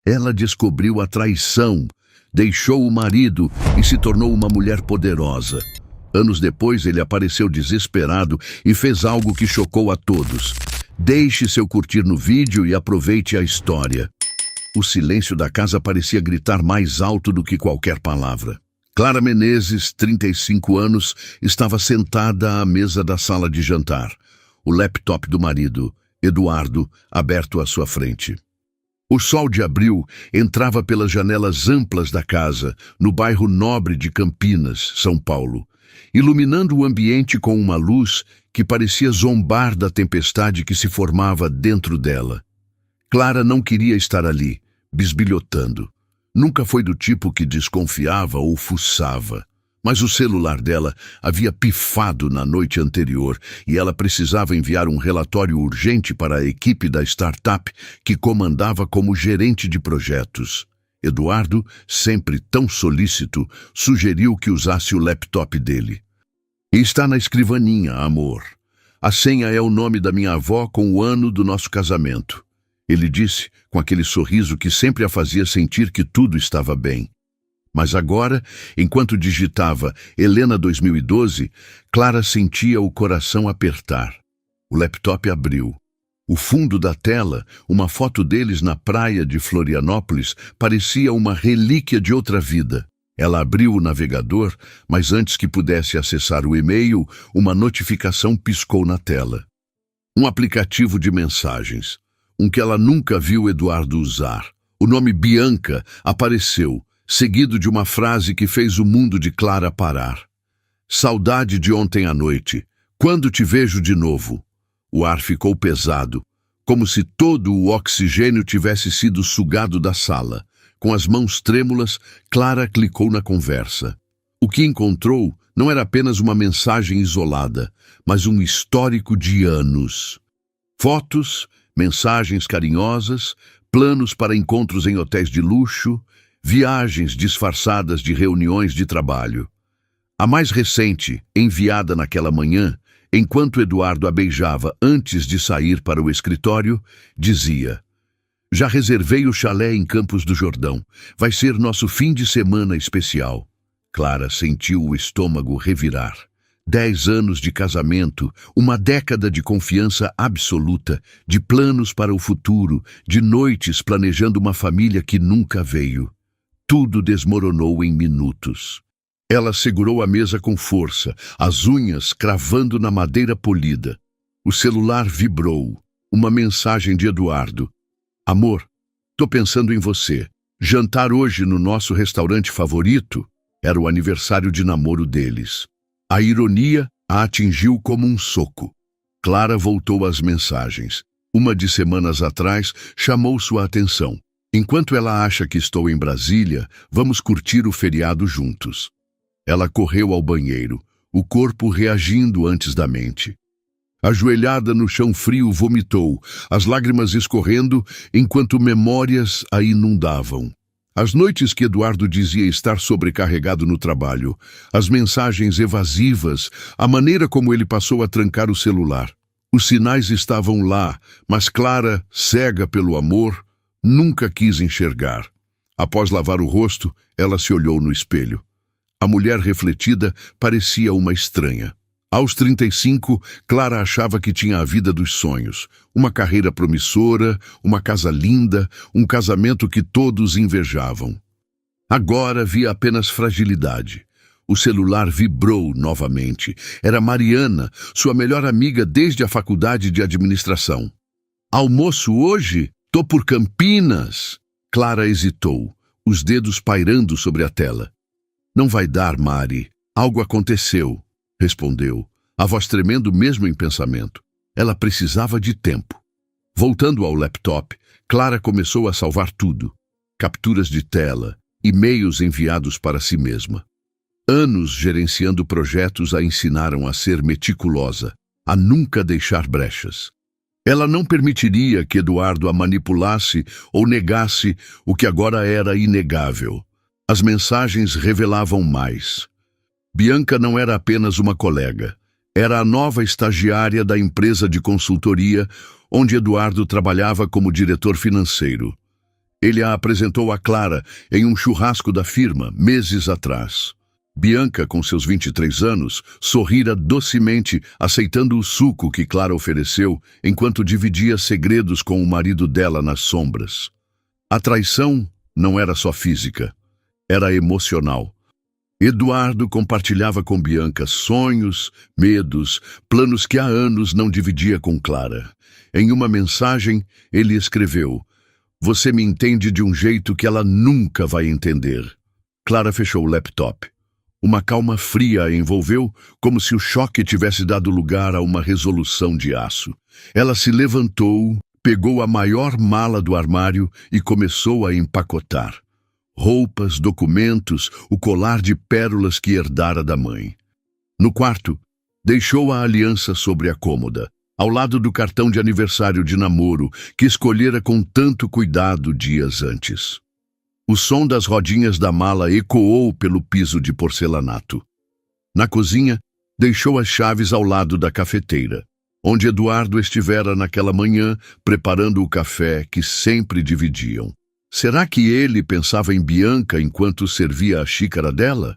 Ela descobriu a traição, deixou o marido e se tornou uma mulher poderosa. Anos depois, ele apareceu desesperado e fez algo que chocou a todos. Deixe seu curtir no vídeo e aproveite a história. O silêncio da casa parecia gritar mais alto do que qualquer palavra. Clara Menezes, 35 anos, estava sentada à mesa da sala de jantar. O laptop do marido, Eduardo, aberto à sua frente. O sol de abril entrava pelas janelas amplas da casa, no bairro nobre de Campinas, São Paulo, iluminando o ambiente com uma luz que parecia zombar da tempestade que se formava dentro dela. Clara não queria estar ali, bisbilhotando. Nunca foi do tipo que desconfiava ou fuçava. Mas o celular dela havia pifado na noite anterior e ela precisava enviar um relatório urgente para a equipe da startup que comandava como gerente de projetos. Eduardo, sempre tão solícito, sugeriu que usasse o laptop dele. "Está na escrivaninha, amor. A senha é o nome da minha avó com o ano do nosso casamento", ele disse, com aquele sorriso que sempre a fazia sentir que tudo estava bem. Mas agora, enquanto digitava Helena 2012, Clara sentia o coração apertar. O laptop abriu. O fundo da tela, uma foto deles na praia de Florianópolis, parecia uma relíquia de outra vida. Ela abriu o navegador, mas antes que pudesse acessar o e-mail, uma notificação piscou na tela. Um aplicativo de mensagens, um que ela nunca viu Eduardo usar. O nome Bianca apareceu, seguido de uma frase que fez o mundo de Clara parar. "Saudade de ontem à noite. Quando te vejo de novo?" O ar ficou pesado, como se todo o oxigênio tivesse sido sugado da sala. Com as mãos trêmulas, Clara clicou na conversa. O que encontrou não era apenas uma mensagem isolada, mas um histórico de anos. Fotos, mensagens carinhosas, planos para encontros em hotéis de luxo, viagens disfarçadas de reuniões de trabalho. A mais recente, enviada naquela manhã, enquanto Eduardo a beijava antes de sair para o escritório, dizia: "Já reservei o chalé em Campos do Jordão. Vai ser nosso fim de semana especial." Clara sentiu o estômago revirar. 10 anos de casamento, uma década de confiança absoluta, de planos para o futuro, de noites planejando uma família que nunca veio. Tudo desmoronou em minutos. Ela segurou a mesa com força, as unhas cravando na madeira polida. O celular vibrou. Uma mensagem de Eduardo: "Amor, tô pensando em você. Jantar hoje no nosso restaurante favorito?" Era o aniversário de namoro deles. A ironia a atingiu como um soco. Clara voltou às mensagens. Uma de semanas atrás chamou sua atenção. "Enquanto ela acha que estou em Brasília, vamos curtir o feriado juntos." Ela correu ao banheiro, o corpo reagindo antes da mente. Ajoelhada no chão frio, vomitou, as lágrimas escorrendo enquanto memórias a inundavam. As noites que Eduardo dizia estar sobrecarregado no trabalho, as mensagens evasivas, a maneira como ele passou a trancar o celular. Os sinais estavam lá, mas Clara, cega pelo amor, nunca quis enxergar. Após lavar o rosto, ela se olhou no espelho. A mulher refletida parecia uma estranha. Aos 35, Clara achava que tinha a vida dos sonhos. Uma carreira promissora, uma casa linda, um casamento que todos invejavam. Agora via apenas fragilidade. O celular vibrou novamente. Era Mariana, sua melhor amiga desde a faculdade de administração. "Almoço hoje? Tô por Campinas." Clara hesitou, os dedos pairando sobre a tela. "Não vai dar, Mari. Algo aconteceu", respondeu, a voz tremendo mesmo em pensamento. Ela precisava de tempo. Voltando ao laptop, Clara começou a salvar tudo. Capturas de tela, e-mails enviados para si mesma. Anos gerenciando projetos a ensinaram a ser meticulosa, a nunca deixar brechas. Ela não permitiria que Eduardo a manipulasse ou negasse o que agora era inegável. As mensagens revelavam mais. Bianca não era apenas uma colega. Era a nova estagiária da empresa de consultoria onde Eduardo trabalhava como diretor financeiro. Ele a apresentou a Clara em um churrasco da firma, meses atrás. Bianca, com seus 23 anos, sorrira docemente, aceitando o suco que Clara ofereceu, enquanto dividia segredos com o marido dela nas sombras. A traição não era só física, era emocional. Eduardo compartilhava com Bianca sonhos, medos, planos que há anos não dividia com Clara. Em uma mensagem, ele escreveu: "Você me entende de um jeito que ela nunca vai entender." Clara fechou o laptop. Uma calma fria a envolveu, como se o choque tivesse dado lugar a uma resolução de aço. Ela se levantou, pegou a maior mala do armário e começou a empacotar. Roupas, documentos, o colar de pérolas que herdara da mãe. No quarto, deixou a aliança sobre a cômoda, ao lado do cartão de aniversário de namoro que escolhera com tanto cuidado dias antes. O som das rodinhas da mala ecoou pelo piso de porcelanato. Na cozinha, deixou as chaves ao lado da cafeteira, onde Eduardo estivera naquela manhã preparando o café que sempre dividiam. Será que ele pensava em Bianca enquanto servia a xícara dela?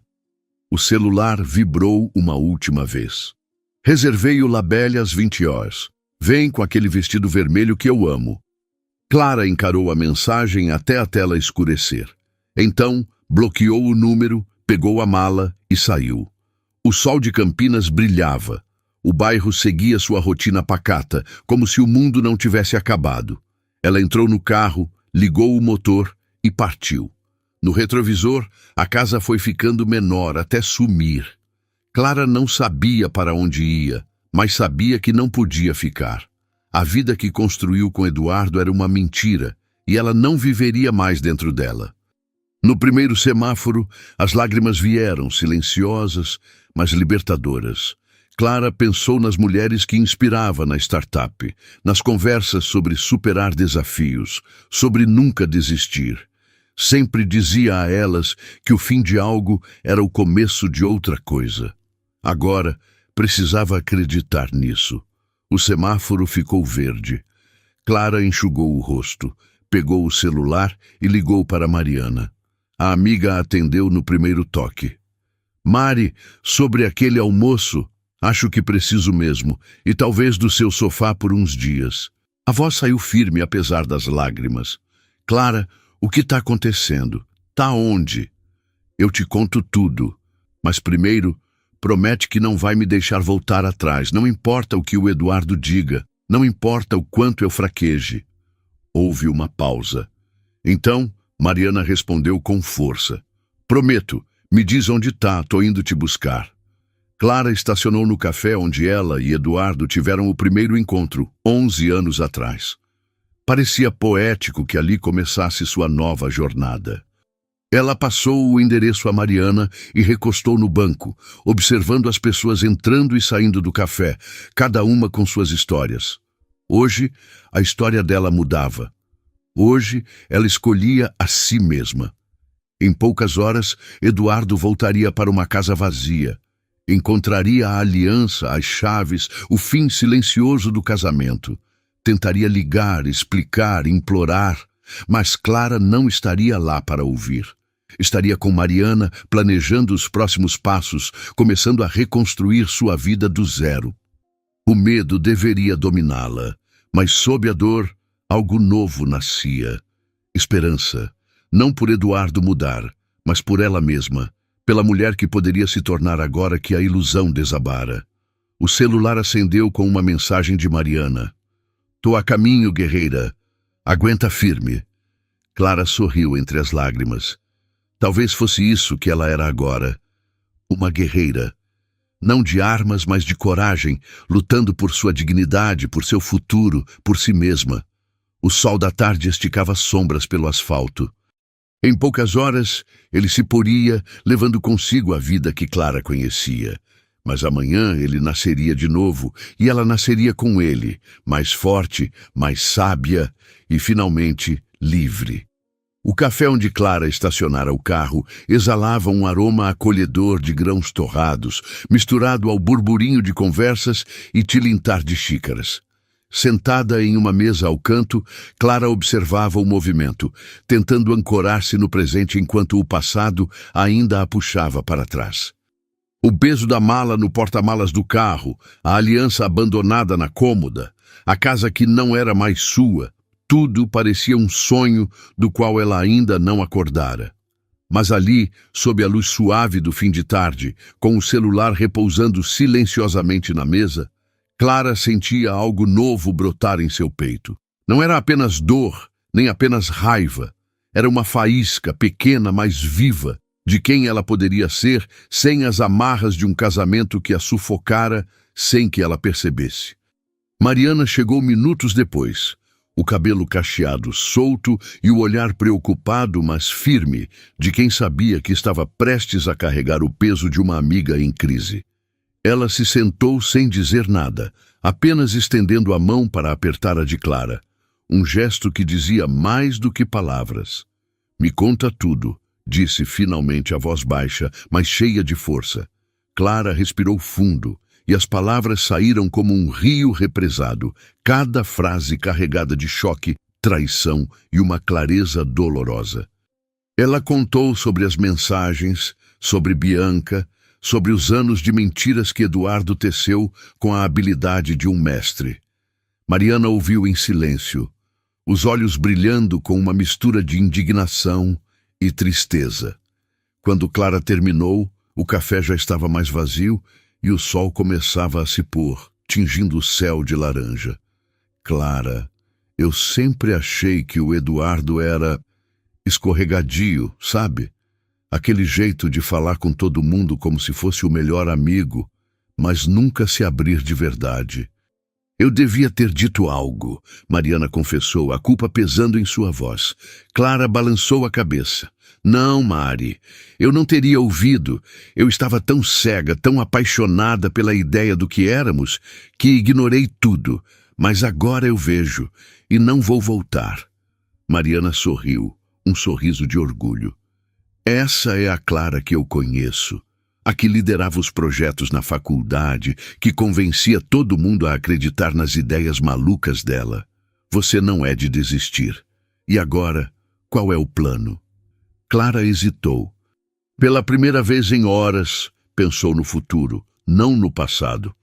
O celular vibrou uma última vez. "Reservei o Labelle às 20 horas. Vem com aquele vestido vermelho que eu amo." Clara encarou a mensagem até a tela escurecer. Então, bloqueou o número, pegou a mala e saiu. O sol de Campinas brilhava. O bairro seguia sua rotina pacata, como se o mundo não tivesse acabado. Ela entrou no carro, ligou o motor e partiu. No retrovisor, a casa foi ficando menor até sumir. Clara não sabia para onde ia, mas sabia que não podia ficar. A vida que construiu com Eduardo era uma mentira, e ela não viveria mais dentro dela. No primeiro semáforo, as lágrimas vieram, silenciosas, mas libertadoras. Clara pensou nas mulheres que inspirava na startup, nas conversas sobre superar desafios, sobre nunca desistir. Sempre dizia a elas que o fim de algo era o começo de outra coisa. Agora, precisava acreditar nisso. O semáforo ficou verde. Clara enxugou o rosto, pegou o celular e ligou para Mariana. A amiga a atendeu no primeiro toque. "Mari, sobre aquele almoço, acho que preciso mesmo, e talvez do seu sofá por uns dias." A voz saiu firme apesar das lágrimas. "Clara, o que está acontecendo? Tá onde?" "Eu te conto tudo, mas primeiro, promete que não vai me deixar voltar atrás, não importa o que o Eduardo diga, não importa o quanto eu fraqueje." Houve uma pausa. Então, Mariana respondeu com força: "Prometo, me diz onde tá, tô indo te buscar." Clara estacionou no café onde ela e Eduardo tiveram o primeiro encontro, 11 anos atrás. Parecia poético que ali começasse sua nova jornada. Ela passou o endereço a Mariana e recostou no banco, observando as pessoas entrando e saindo do café, cada uma com suas histórias. Hoje, a história dela mudava. Hoje, ela escolhia a si mesma. Em poucas horas, Eduardo voltaria para uma casa vazia. Encontraria a aliança, as chaves, o fim silencioso do casamento. Tentaria ligar, explicar, implorar, mas Clara não estaria lá para ouvir. Estaria com Mariana, planejando os próximos passos, começando a reconstruir sua vida do zero. O medo deveria dominá-la, mas sob a dor, algo novo nascia. Esperança, não por Eduardo mudar, mas por ela mesma, pela mulher que poderia se tornar agora que a ilusão desabara. O celular acendeu com uma mensagem de Mariana. "Tô a caminho, guerreira. Aguenta firme." Clara sorriu entre as lágrimas. Talvez fosse isso que ela era agora. Uma guerreira. Não de armas, mas de coragem, lutando por sua dignidade, por seu futuro, por si mesma. O sol da tarde esticava sombras pelo asfalto. Em poucas horas, ele se poria, levando consigo a vida que Clara conhecia. Mas amanhã ele nasceria de novo, e ela nasceria com ele, mais forte, mais sábia e, finalmente, livre. O café onde Clara estacionara o carro exalava um aroma acolhedor de grãos torrados, misturado ao burburinho de conversas e tilintar de xícaras. Sentada em uma mesa ao canto, Clara observava o movimento, tentando ancorar-se no presente enquanto o passado ainda a puxava para trás. O peso da mala no porta-malas do carro, a aliança abandonada na cômoda, a casa que não era mais sua, tudo parecia um sonho do qual ela ainda não acordara. Mas ali, sob a luz suave do fim de tarde, com o celular repousando silenciosamente na mesa, Clara sentia algo novo brotar em seu peito. Não era apenas dor, nem apenas raiva. Era uma faísca pequena, mas viva, de quem ela poderia ser sem as amarras de um casamento que a sufocara sem que ela percebesse. Mariana chegou minutos depois, o cabelo cacheado solto e o olhar preocupado, mas firme, de quem sabia que estava prestes a carregar o peso de uma amiga em crise. Ela se sentou sem dizer nada, apenas estendendo a mão para apertar a de Clara. Um gesto que dizia mais do que palavras. "Me conta tudo", disse finalmente a voz baixa, mas cheia de força. Clara respirou fundo, e as palavras saíram como um rio represado, cada frase carregada de choque, traição e uma clareza dolorosa. Ela contou sobre as mensagens, sobre Bianca, sobre os anos de mentiras que Eduardo teceu com a habilidade de um mestre. Mariana ouviu em silêncio, os olhos brilhando com uma mistura de indignação e tristeza. Quando Clara terminou, o café já estava mais vazio e o sol começava a se pôr, tingindo o céu de laranja. "Clara, eu sempre achei que o Eduardo era escorregadio, sabe? Aquele jeito de falar com todo mundo como se fosse o melhor amigo, mas nunca se abrir de verdade. Eu devia ter dito algo", Mariana confessou, a culpa pesando em sua voz. Clara balançou a cabeça. "Não, Mari, eu não teria ouvido. Eu estava tão cega, tão apaixonada pela ideia do que éramos, que ignorei tudo. Mas agora eu vejo, e não vou voltar." Mariana sorriu, um sorriso de orgulho. "Essa é a Clara que eu conheço. A que liderava os projetos na faculdade, que convencia todo mundo a acreditar nas ideias malucas dela. Você não é de desistir. E agora, qual é o plano?" Clara hesitou. Pela primeira vez em horas, pensou no futuro, não no passado.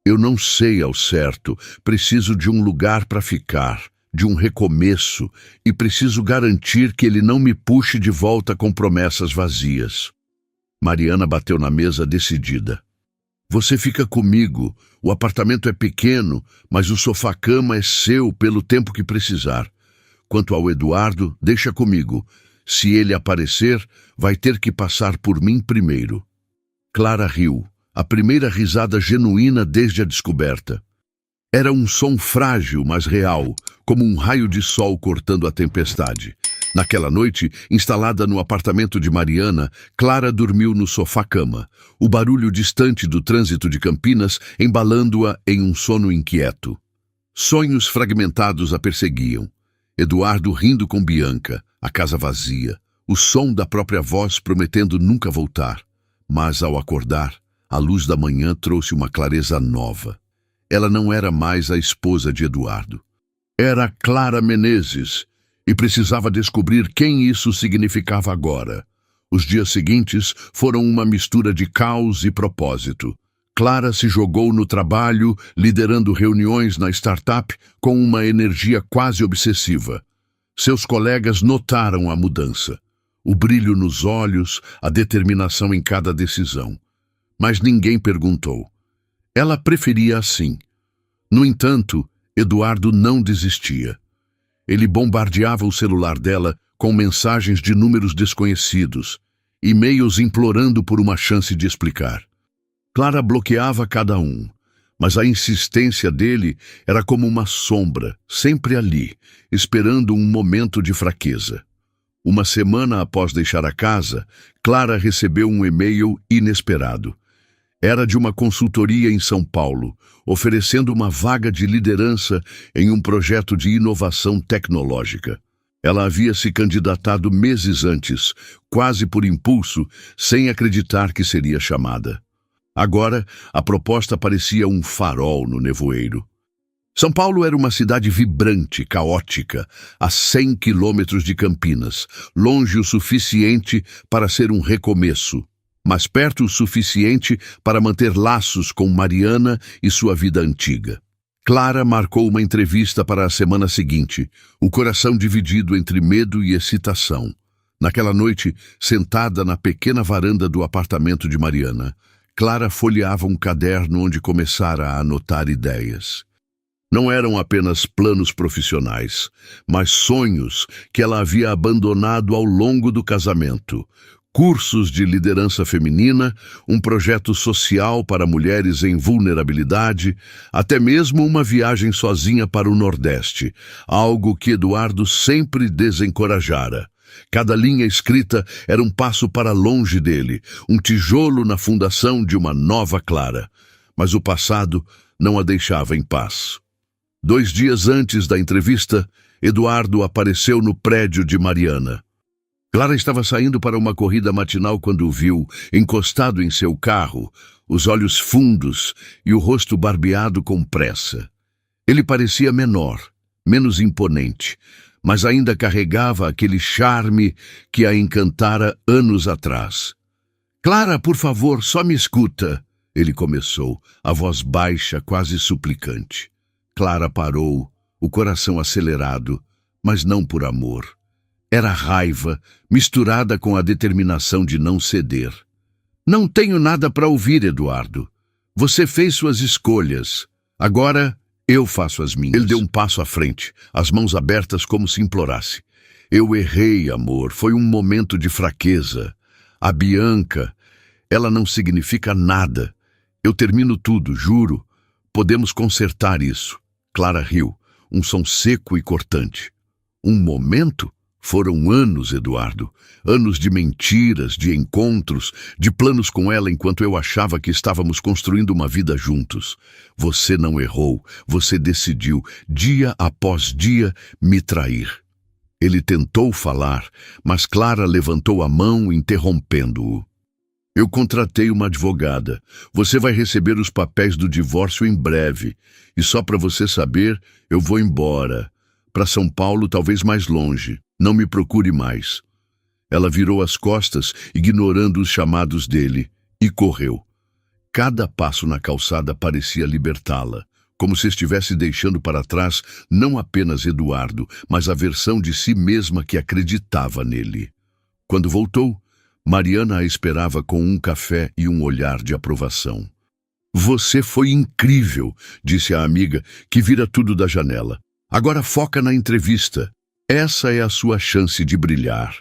"Eu não sei ao certo, preciso de um lugar para ficar, de um recomeço, e preciso garantir que ele não me puxe de volta com promessas vazias." Mariana bateu na mesa decidida. "Você fica comigo, o apartamento é pequeno, mas o sofá-cama é seu pelo tempo que precisar. Quanto ao Eduardo, deixa comigo. Se ele aparecer, vai ter que passar por mim primeiro." Clara riu, a primeira risada genuína desde a descoberta. Era um som frágil, mas real, como um raio de sol cortando a tempestade. Naquela noite, instalada no apartamento de Mariana, Clara dormiu no sofá-cama, o barulho distante do trânsito de Campinas embalando-a em um sono inquieto. Sonhos fragmentados a perseguiam. Eduardo rindo com Bianca, a casa vazia, o som da própria voz prometendo nunca voltar. Mas, ao acordar, a luz da manhã trouxe uma clareza nova. Ela não era mais a esposa de Eduardo. Era Clara Menezes, e precisava descobrir quem isso significava agora. Os dias seguintes foram uma mistura de caos e propósito. Clara se jogou no trabalho, liderando reuniões na startup com uma energia quase obsessiva. Seus colegas notaram a mudança, o brilho nos olhos, a determinação em cada decisão. Mas ninguém perguntou. Ela preferia assim. No entanto, Eduardo não desistia. Ele bombardeava o celular dela com mensagens de números desconhecidos, e-mails implorando por uma chance de explicar. Clara bloqueava cada um, mas a insistência dele era como uma sombra, sempre ali, esperando um momento de fraqueza. Uma semana após deixar a casa, Clara recebeu um e-mail inesperado. Era de uma consultoria em São Paulo, oferecendo uma vaga de liderança em um projeto de inovação tecnológica. Ela havia se candidatado meses antes, quase por impulso, sem acreditar que seria chamada. Agora, a proposta parecia um farol no nevoeiro. São Paulo era uma cidade vibrante, caótica, a 100 quilômetros de Campinas, longe o suficiente para ser um recomeço, mas perto o suficiente para manter laços com Mariana e sua vida antiga. Clara marcou uma entrevista para a semana seguinte, o coração dividido entre medo e excitação. Naquela noite, sentada na pequena varanda do apartamento de Mariana, Clara folheava um caderno onde começara a anotar ideias. Não eram apenas planos profissionais, mas sonhos que ela havia abandonado ao longo do casamento. Cursos de liderança feminina, um projeto social para mulheres em vulnerabilidade, até mesmo uma viagem sozinha para o Nordeste, algo que Eduardo sempre desencorajara. Cada linha escrita era um passo para longe dele, um tijolo na fundação de uma nova Clara. Mas o passado não a deixava em paz. 2 dias antes da entrevista, Eduardo apareceu no prédio de Mariana. Clara estava saindo para uma corrida matinal quando o viu, encostado em seu carro, os olhos fundos e o rosto barbeado com pressa. Ele parecia menor, menos imponente, mas ainda carregava aquele charme que a encantara anos atrás. "Clara, por favor, só me escuta", ele começou, a voz baixa, quase suplicante. Clara parou, o coração acelerado, mas não por amor. Era raiva, misturada com a determinação de não ceder. "Não tenho nada para ouvir, Eduardo. Você fez suas escolhas. Agora eu faço as minhas." Ele deu um passo à frente, as mãos abertas como se implorasse. "Eu errei, amor. Foi um momento de fraqueza. A Bianca, ela não significa nada. Eu termino tudo, juro. Podemos consertar isso." Clara riu, um som seco e cortante. "Um momento? Foram anos, Eduardo. Anos de mentiras, de encontros, de planos com ela enquanto eu achava que estávamos construindo uma vida juntos. Você não errou. Você decidiu, dia após dia, me trair." Ele tentou falar, mas Clara levantou a mão, interrompendo-o. "Eu contratei uma advogada. Você vai receber os papéis do divórcio em breve. E só para você saber, eu vou embora. Para São Paulo, talvez mais longe. Não me procure mais." Ela virou as costas, ignorando os chamados dele, e correu. Cada passo na calçada parecia libertá-la, como se estivesse deixando para trás não apenas Eduardo, mas a versão de si mesma que acreditava nele. Quando voltou, Mariana a esperava com um café e um olhar de aprovação. "Você foi incrível", disse a amiga, que vira tudo da janela. "Agora foca na entrevista. Essa é a sua chance de brilhar."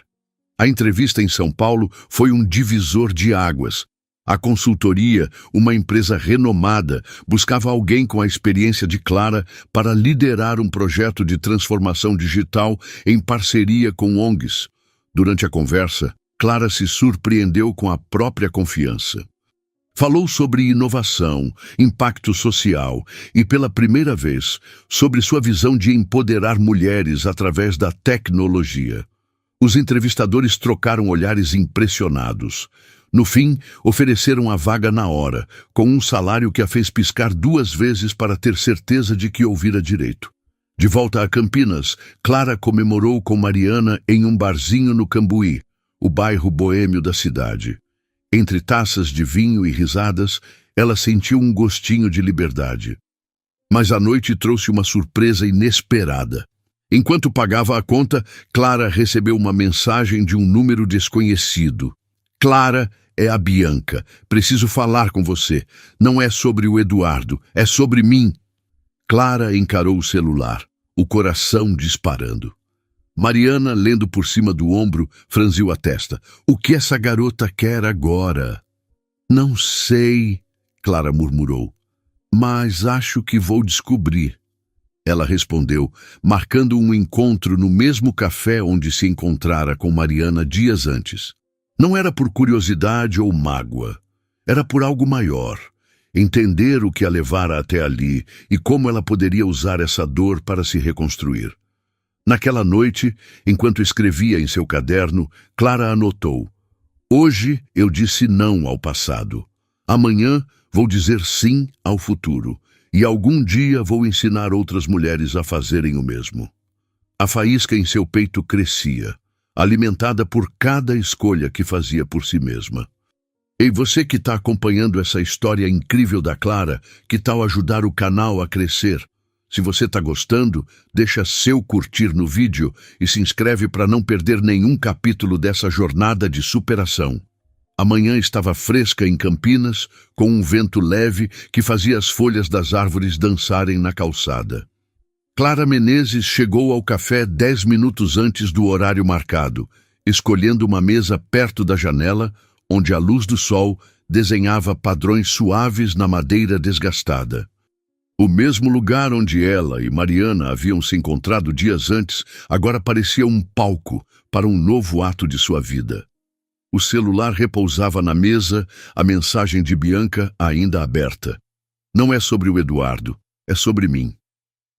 A entrevista em São Paulo foi um divisor de águas. A consultoria, uma empresa renomada, buscava alguém com a experiência de Clara para liderar um projeto de transformação digital em parceria com ONGs. Durante a conversa, Clara se surpreendeu com a própria confiança. Falou sobre inovação, impacto social e, pela primeira vez, sobre sua visão de empoderar mulheres através da tecnologia. Os entrevistadores trocaram olhares impressionados. No fim, ofereceram a vaga na hora, com um salário que a fez piscar 2 vezes para ter certeza de que ouvira direito. De volta a Campinas, Clara comemorou com Mariana em um barzinho no Cambuí, o bairro boêmio da cidade. Entre taças de vinho e risadas, ela sentiu um gostinho de liberdade. Mas a noite trouxe uma surpresa inesperada. Enquanto pagava a conta, Clara recebeu uma mensagem de um número desconhecido. "Clara, é a Bianca. Preciso falar com você. Não é sobre o Eduardo, é sobre mim." Clara encarou o celular, o coração disparando. Mariana, lendo por cima do ombro, franziu a testa. "O que essa garota quer agora?" "Não sei", Clara murmurou, "mas acho que vou descobrir." Ela respondeu, marcando um encontro no mesmo café onde se encontrara com Mariana dias antes. Não era por curiosidade ou mágoa. Era por algo maior. Entender o que a levara até ali e como ela poderia usar essa dor para se reconstruir. Naquela noite, enquanto escrevia em seu caderno, Clara anotou: "Hoje eu disse não ao passado. Amanhã vou dizer sim ao futuro. E algum dia vou ensinar outras mulheres a fazerem o mesmo. A faísca em seu peito crescia, alimentada por cada escolha que fazia por si mesma. E você que está acompanhando essa história incrível da Clara, que tal ajudar o canal a crescer? Se você está gostando, deixa seu curtir no vídeo e se inscreve para não perder nenhum capítulo dessa jornada de superação. A manhã estava fresca em Campinas, com um vento leve que fazia as folhas das árvores dançarem na calçada. Clara Menezes chegou ao café 10 minutos antes do horário marcado, escolhendo uma mesa perto da janela, onde a luz do sol desenhava padrões suaves na madeira desgastada. O mesmo lugar onde ela e Mariana haviam se encontrado dias antes, agora parecia um palco para um novo ato de sua vida. O celular repousava na mesa, a mensagem de Bianca ainda aberta. Não é sobre o Eduardo, é sobre mim.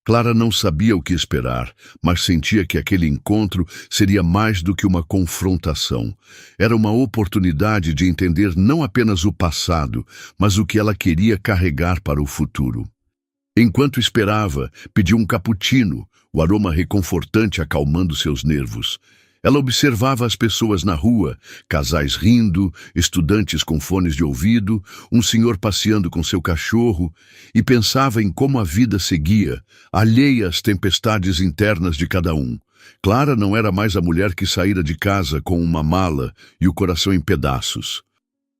Clara não sabia o que esperar, mas sentia que aquele encontro seria mais do que uma confrontação. Era uma oportunidade de entender não apenas o passado, mas o que ela queria carregar para o futuro. Enquanto esperava, pediu um cappuccino, o aroma reconfortante acalmando seus nervos. Ela observava as pessoas na rua, casais rindo, estudantes com fones de ouvido, um senhor passeando com seu cachorro, e pensava em como a vida seguia, alheia às tempestades internas de cada um. Clara não era mais a mulher que saíra de casa com uma mala e o coração em pedaços.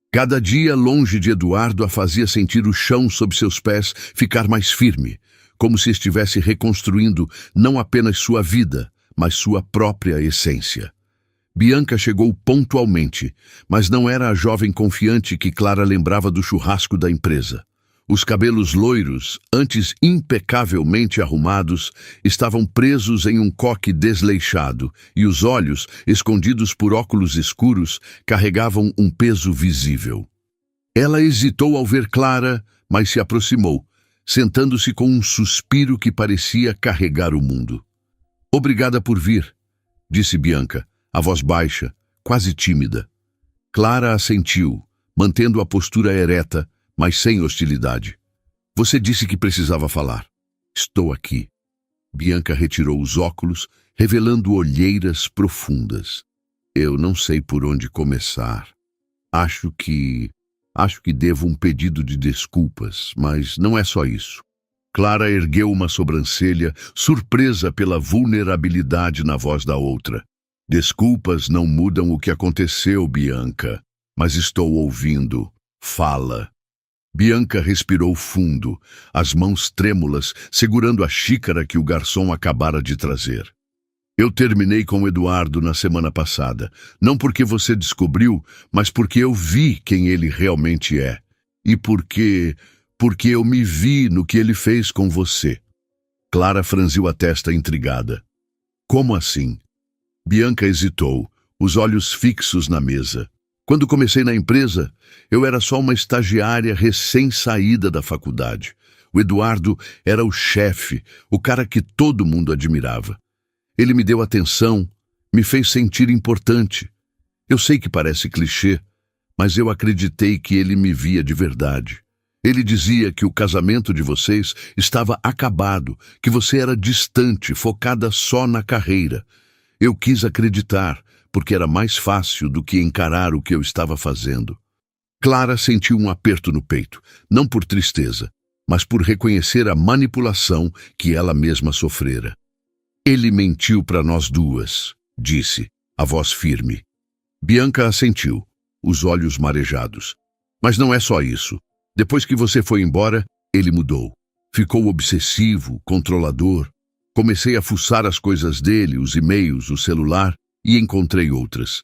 Cada dia longe de Eduardo a fazia sentir o chão sob seus pés ficar mais firme, como se estivesse reconstruindo não apenas sua vida, mas sua própria essência. Bianca chegou pontualmente, mas não era a jovem confiante que Clara lembrava do churrasco da empresa. Os cabelos loiros, antes impecavelmente arrumados, estavam presos em um coque desleixado e os olhos, escondidos por óculos escuros, carregavam um peso visível. Ela hesitou ao ver Clara, mas se aproximou, sentando-se com um suspiro que parecia carregar o mundo. "Obrigada por vir", disse Bianca, a voz baixa, quase tímida. Clara assentiu, mantendo a postura ereta, mas sem hostilidade. "Você disse que precisava falar. Estou aqui." Bianca retirou os óculos, revelando olheiras profundas. "Eu não sei por onde começar. Acho que devo um pedido de desculpas, mas não é só isso." Clara ergueu uma sobrancelha, surpresa pela vulnerabilidade na voz da outra. "Desculpas não mudam o que aconteceu, Bianca, mas estou ouvindo. Fala." Bianca respirou fundo, as mãos trêmulas, segurando a xícara que o garçom acabara de trazer. "Eu terminei com o Eduardo na semana passada, não porque você descobriu, mas porque eu vi quem ele realmente é. E porque eu me vi no que ele fez com você." Clara franziu a testa intrigada. "Como assim?" Bianca hesitou, os olhos fixos na mesa. "Quando comecei na empresa, eu era só uma estagiária recém-saída da faculdade. O Eduardo era o chefe, o cara que todo mundo admirava. Ele me deu atenção, me fez sentir importante. Eu sei que parece clichê, mas eu acreditei que ele me via de verdade. Ele dizia que o casamento de vocês estava acabado, que você era distante, focada só na carreira. Eu quis acreditar, porque era mais fácil do que encarar o que eu estava fazendo." Clara sentiu um aperto no peito, não por tristeza, mas por reconhecer a manipulação que ela mesma sofrera. "Ele mentiu para nós duas", disse, a voz firme. Bianca assentiu, os olhos marejados. "Mas não é só isso. Depois que você foi embora, ele mudou. Ficou obsessivo, controlador. Comecei a fuçar as coisas dele, os e-mails, o celular, e encontrei outras.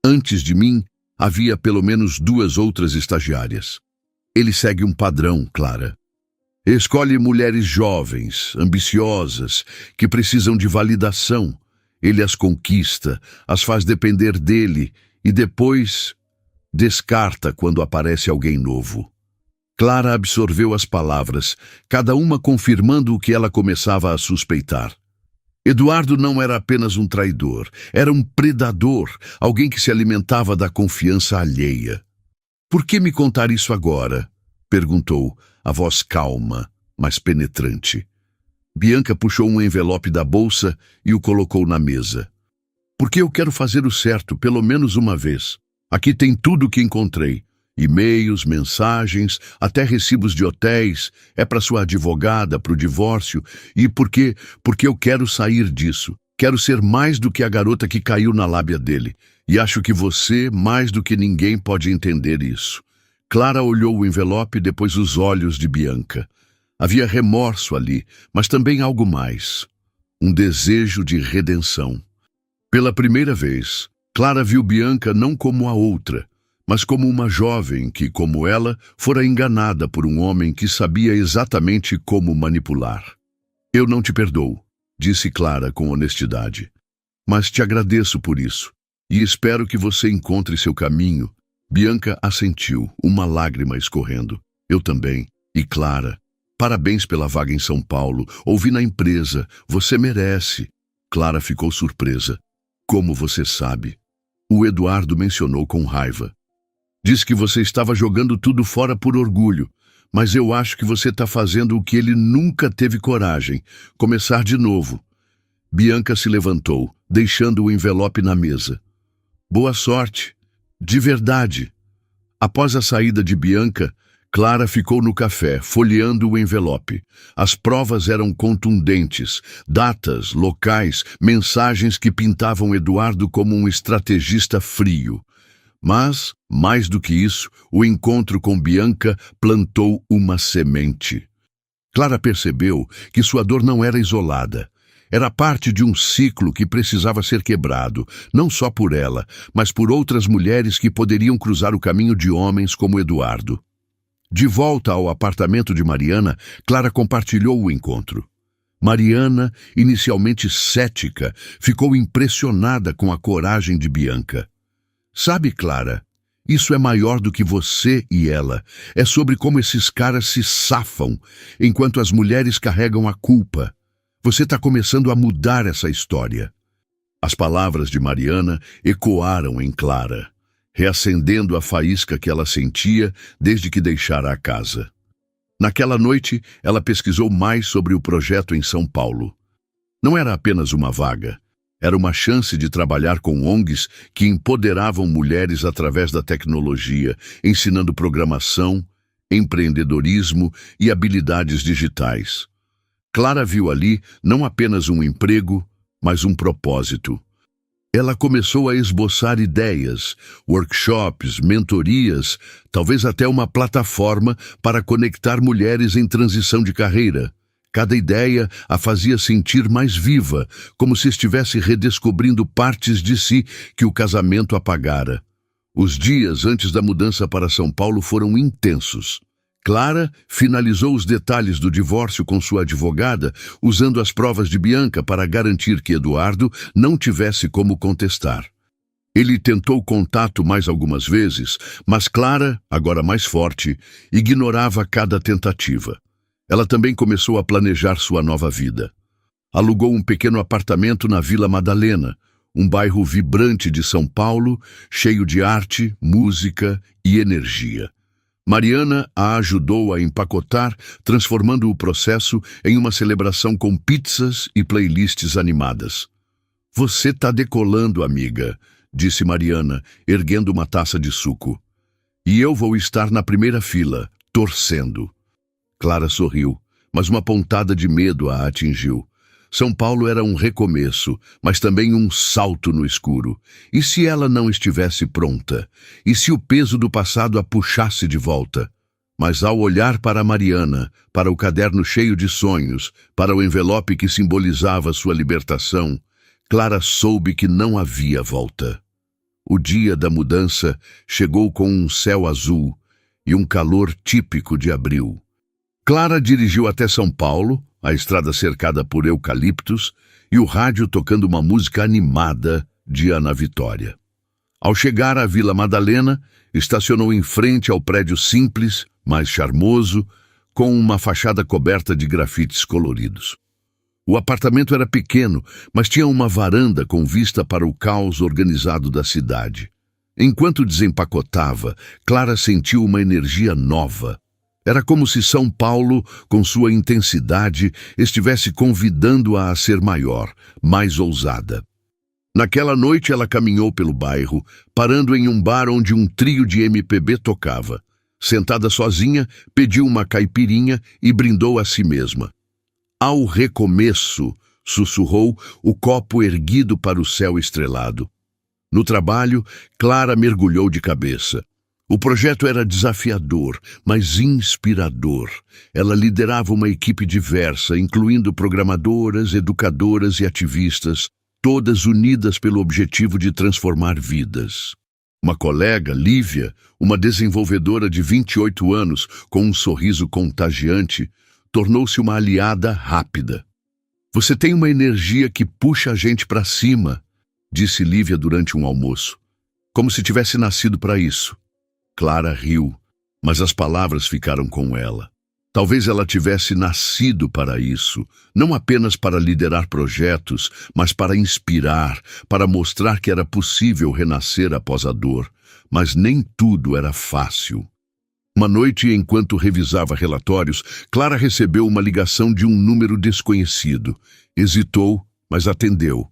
Antes de mim, havia pelo menos 2 outras estagiárias. Ele segue um padrão, Clara. Escolhe mulheres jovens, ambiciosas, que precisam de validação. Ele as conquista, as faz depender dele e depois descarta quando aparece alguém novo." Clara absorveu as palavras, cada uma confirmando o que ela começava a suspeitar. Eduardo não era apenas um traidor, era um predador, alguém que se alimentava da confiança alheia. "Por que me contar isso agora?" perguntou, a voz calma, mas penetrante. Bianca puxou um envelope da bolsa e o colocou na mesa. Porque eu quero fazer o certo, pelo menos uma vez. Aqui tem tudo o que encontrei. E-mails, mensagens, até recibos de hotéis. É para sua advogada, para o divórcio. E porque eu quero sair disso. Quero ser mais do que a garota que caiu na lábia dele. E acho que você, mais do que ninguém, pode entender isso. Clara olhou o envelope e depois os olhos de Bianca. Havia remorso ali, mas também algo mais. Um desejo de redenção. Pela primeira vez, Clara viu Bianca não como a outra, mas como uma jovem que, como ela, fora enganada por um homem que sabia exatamente como manipular. Eu não te perdoo, disse Clara com honestidade. Mas te agradeço por isso, e espero que você encontre seu caminho. Bianca assentiu, uma lágrima escorrendo. Eu também. E Clara, parabéns pela vaga em São Paulo. Ouvi na empresa. Você merece. Clara ficou surpresa. Como você sabe? O Eduardo mencionou com raiva. Diz que você estava jogando tudo fora por orgulho, mas eu acho que você está fazendo o que ele nunca teve coragem, começar de novo. Bianca se levantou, deixando o envelope na mesa. Boa sorte. De verdade. Após a saída de Bianca, Clara ficou no café, folheando o envelope. As provas eram contundentes, datas, locais, mensagens que pintavam Eduardo como um estrategista frio. Mas, mais do que isso, o encontro com Bianca plantou uma semente. Clara percebeu que sua dor não era isolada. Era parte de um ciclo que precisava ser quebrado, não só por ela, mas por outras mulheres que poderiam cruzar o caminho de homens como Eduardo. De volta ao apartamento de Mariana, Clara compartilhou o encontro. Mariana, inicialmente cética, ficou impressionada com a coragem de Bianca. Sabe, Clara, isso é maior do que você e ela. É sobre como esses caras se safam, enquanto as mulheres carregam a culpa. Você está começando a mudar essa história. As palavras de Mariana ecoaram em Clara, reacendendo a faísca que ela sentia desde que deixara a casa. Naquela noite, ela pesquisou mais sobre o projeto em São Paulo. Não era apenas uma vaga. Era uma chance de trabalhar com ONGs que empoderavam mulheres através da tecnologia, ensinando programação, empreendedorismo e habilidades digitais. Clara viu ali não apenas um emprego, mas um propósito. Ela começou a esboçar ideias, workshops, mentorias, talvez até uma plataforma para conectar mulheres em transição de carreira. Cada ideia a fazia sentir mais viva, como se estivesse redescobrindo partes de si que o casamento apagara. Os dias antes da mudança para São Paulo foram intensos. Clara finalizou os detalhes do divórcio com sua advogada, usando as provas de Bianca para garantir que Eduardo não tivesse como contestar. Ele tentou contato mais algumas vezes, mas Clara, agora mais forte, ignorava cada tentativa. Ela também começou a planejar sua nova vida. Alugou um pequeno apartamento na Vila Madalena, um bairro vibrante de São Paulo, cheio de arte, música e energia. Mariana a ajudou a empacotar, transformando o processo em uma celebração com pizzas e playlists animadas. Você tá decolando, amiga, disse Mariana, erguendo uma taça de suco. E eu vou estar na primeira fila, torcendo. Clara sorriu, mas uma pontada de medo a atingiu. São Paulo era um recomeço, mas também um salto no escuro. E se ela não estivesse pronta? E se o peso do passado a puxasse de volta? Mas ao olhar para Mariana, para o caderno cheio de sonhos, para o envelope que simbolizava sua libertação, Clara soube que não havia volta. O dia da mudança chegou com um céu azul e um calor típico de abril. Clara dirigiu até São Paulo, a estrada cercada por eucaliptos e o rádio tocando uma música animada de Ana Vitória. Ao chegar à Vila Madalena, estacionou em frente ao prédio simples, mas charmoso, com uma fachada coberta de grafites coloridos. O apartamento era pequeno, mas tinha uma varanda com vista para o caos organizado da cidade. Enquanto desempacotava, Clara sentiu uma energia nova. Era como se São Paulo, com sua intensidade, estivesse convidando-a a ser maior, mais ousada. Naquela noite ela caminhou pelo bairro, parando em um bar onde um trio de MPB tocava. Sentada sozinha, pediu uma caipirinha e brindou a si mesma. Ao recomeço, sussurrou, o copo erguido para o céu estrelado. No trabalho, Clara mergulhou de cabeça. O projeto era desafiador, mas inspirador. Ela liderava uma equipe diversa, incluindo programadoras, educadoras e ativistas, todas unidas pelo objetivo de transformar vidas. Uma colega, Lívia, uma desenvolvedora de 28 anos, com um sorriso contagiante, tornou-se uma aliada rápida. "Você tem uma energia que puxa a gente para cima", disse Lívia durante um almoço. Como se tivesse nascido para isso. Clara riu, mas as palavras ficaram com ela. Talvez ela tivesse nascido para isso, não apenas para liderar projetos, mas para inspirar, para mostrar que era possível renascer após a dor. Mas nem tudo era fácil. Uma noite, enquanto revisava relatórios, Clara recebeu uma ligação de um número desconhecido. Hesitou, mas atendeu.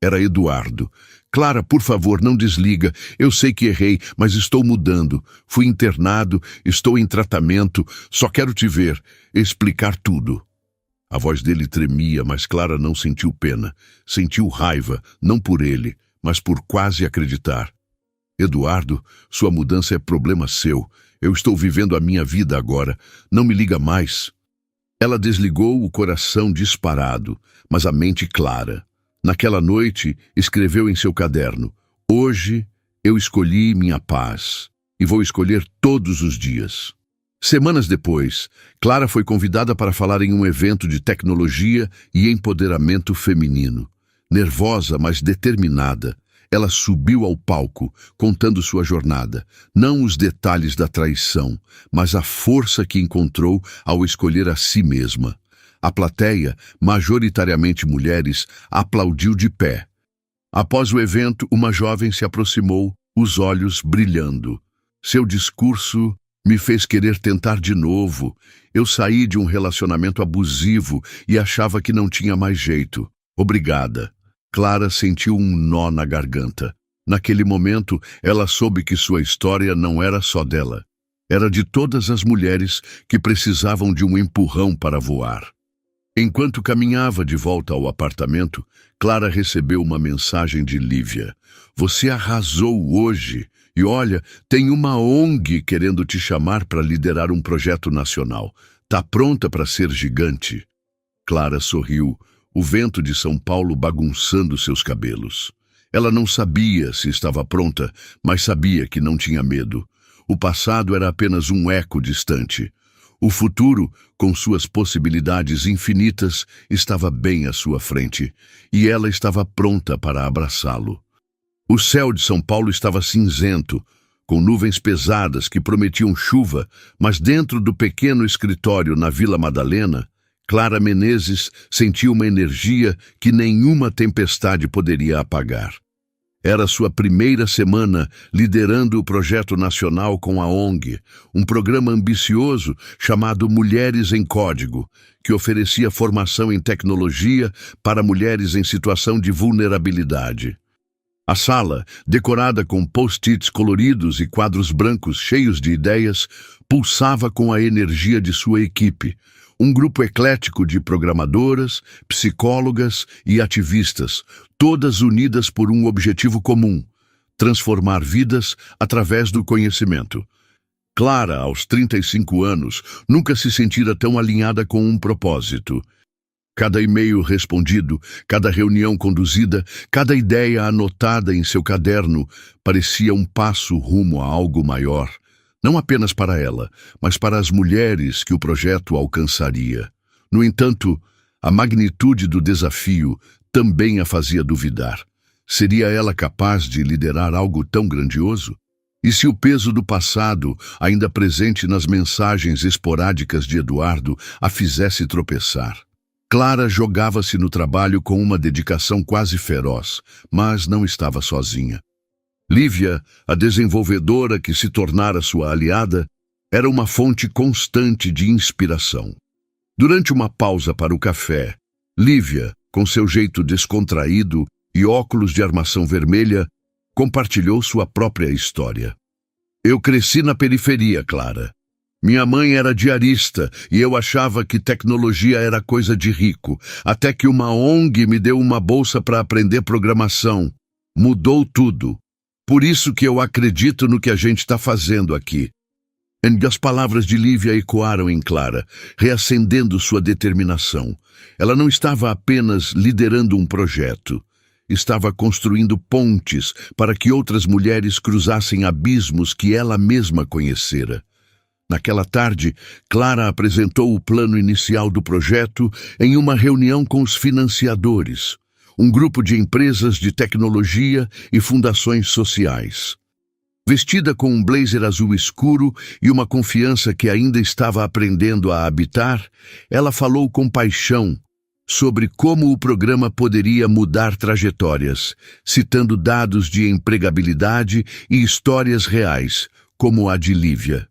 Era Eduardo. "Clara, por favor, não desliga. Eu sei que errei, mas estou mudando. Fui internado, estou em tratamento. Só quero te ver, explicar tudo." A voz dele tremia, mas Clara não sentiu pena. Sentiu raiva, não por ele, mas por quase acreditar. "Eduardo, sua mudança é problema seu. Eu estou vivendo a minha vida agora. Não me liga mais." Ela desligou, o coração disparado, mas a mente clara. Naquela noite, escreveu em seu caderno: "Hoje eu escolhi minha paz e vou escolher todos os dias." Semanas depois, Clara foi convidada para falar em um evento de tecnologia e empoderamento feminino. Nervosa, mas determinada, ela subiu ao palco, contando sua jornada, não os detalhes da traição, mas a força que encontrou ao escolher a si mesma. A plateia, majoritariamente mulheres, aplaudiu de pé. Após o evento, uma jovem se aproximou, os olhos brilhando. "Seu discurso me fez querer tentar de novo. Eu saí de um relacionamento abusivo e achava que não tinha mais jeito. Obrigada." Clara sentiu um nó na garganta. Naquele momento, ela soube que sua história não era só dela. Era de todas as mulheres que precisavam de um empurrão para voar. Enquanto caminhava de volta ao apartamento, Clara recebeu uma mensagem de Lívia. "Você arrasou hoje. E olha, tem uma ONG querendo te chamar para liderar um projeto nacional. Tá pronta para ser gigante?" Clara sorriu, o vento de São Paulo bagunçando seus cabelos. Ela não sabia se estava pronta, mas sabia que não tinha medo. O passado era apenas um eco distante. O futuro, com suas possibilidades infinitas, estava bem à sua frente, e ela estava pronta para abraçá-lo. O céu de São Paulo estava cinzento, com nuvens pesadas que prometiam chuva, mas dentro do pequeno escritório na Vila Madalena, Clara Menezes sentiu uma energia que nenhuma tempestade poderia apagar. Era sua primeira semana liderando o projeto nacional com a ONG, um programa ambicioso chamado Mulheres em Código, que oferecia formação em tecnologia para mulheres em situação de vulnerabilidade. A sala, decorada com post-its coloridos e quadros brancos cheios de ideias, pulsava com a energia de sua equipe, um grupo eclético de programadoras, psicólogas e ativistas, todas unidas por um objetivo comum: transformar vidas através do conhecimento. Clara, aos 35 anos, nunca se sentira tão alinhada com um propósito. Cada e-mail respondido, cada reunião conduzida, cada ideia anotada em seu caderno parecia um passo rumo a algo maior. Não apenas para ela, mas para as mulheres que o projeto alcançaria. No entanto, a magnitude do desafio também a fazia duvidar. Seria ela capaz de liderar algo tão grandioso? E se o peso do passado, ainda presente nas mensagens esporádicas de Eduardo, a fizesse tropeçar? Clara jogava-se no trabalho com uma dedicação quase feroz, mas não estava sozinha. Lívia, a desenvolvedora que se tornara sua aliada, Era uma fonte constante de inspiração. Durante uma pausa para o café, Lívia, com seu jeito descontraído e óculos de armação vermelha, compartilhou sua própria história. Eu cresci na periferia, Clara. Minha mãe era diarista e eu achava que tecnologia era coisa de rico, até que uma ONG me deu uma bolsa para aprender programação. Mudou tudo. Por isso que eu acredito no que a gente está fazendo aqui. E as palavras de Lívia ecoaram em Clara, reacendendo sua determinação. Ela não estava apenas liderando um projeto. Estava construindo pontes para que outras mulheres cruzassem abismos que ela mesma conhecera. Naquela tarde, Clara apresentou o plano inicial do projeto em uma reunião com os financiadores, um grupo de empresas de tecnologia e fundações sociais. Vestida com um blazer azul escuro e uma confiança que ainda estava aprendendo a habitar, ela falou com paixão sobre como o programa poderia mudar trajetórias, citando dados de empregabilidade e histórias reais, como a de Lívia.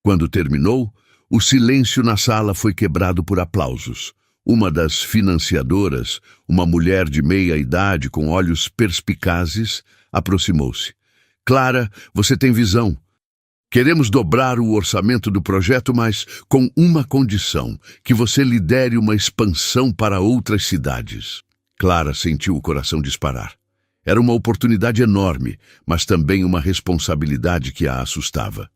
Quando terminou, o silêncio na sala foi quebrado por aplausos. Uma das financiadoras, uma mulher de meia idade com olhos perspicazes, aproximou-se. Clara, você tem visão. Queremos dobrar o orçamento do projeto, mas com uma condição, que você lidere uma expansão para outras cidades. Clara sentiu o coração disparar. Era uma oportunidade enorme, mas também uma responsabilidade que a assustava.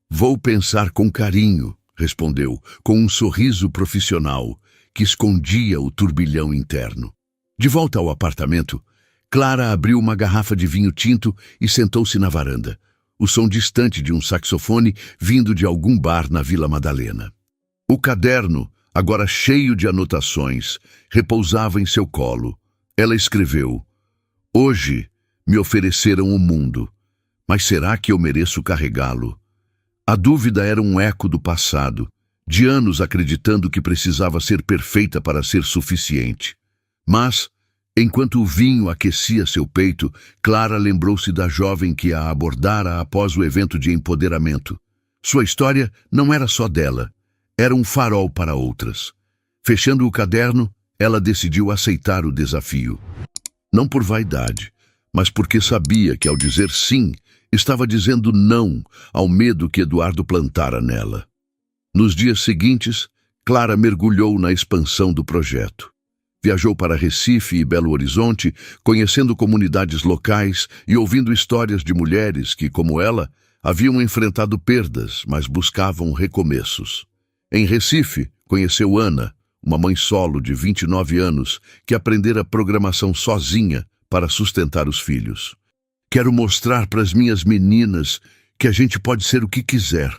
Vou pensar com carinho, respondeu, com um sorriso profissional que escondia o turbilhão interno. De volta ao apartamento, Clara abriu uma garrafa de vinho tinto e sentou-se na varanda, o som distante de um saxofone vindo de algum bar na Vila Madalena. O caderno, agora cheio de anotações, repousava em seu colo. Ela escreveu: Hoje me ofereceram o mundo, mas será que eu mereço carregá-lo? A dúvida era um eco do passado, de anos acreditando que precisava ser perfeita para ser suficiente. Mas, enquanto o vinho aquecia seu peito, Clara lembrou-se da jovem que a abordara após o evento de empoderamento. Sua história não era só dela, era um farol para outras. Fechando o caderno, ela decidiu aceitar o desafio. Não por vaidade, mas porque sabia que ao dizer sim, estava dizendo não ao medo que Eduardo plantara nela. Nos dias seguintes, Clara mergulhou na expansão do projeto. Viajou para Recife e Belo Horizonte, conhecendo comunidades locais e ouvindo histórias de mulheres que, como ela, haviam enfrentado perdas, mas buscavam recomeços. Em Recife, conheceu Ana, uma mãe solo de 29 anos, que aprendera programação sozinha para sustentar os filhos. Quero mostrar para as minhas meninas que a gente pode ser o que quiser,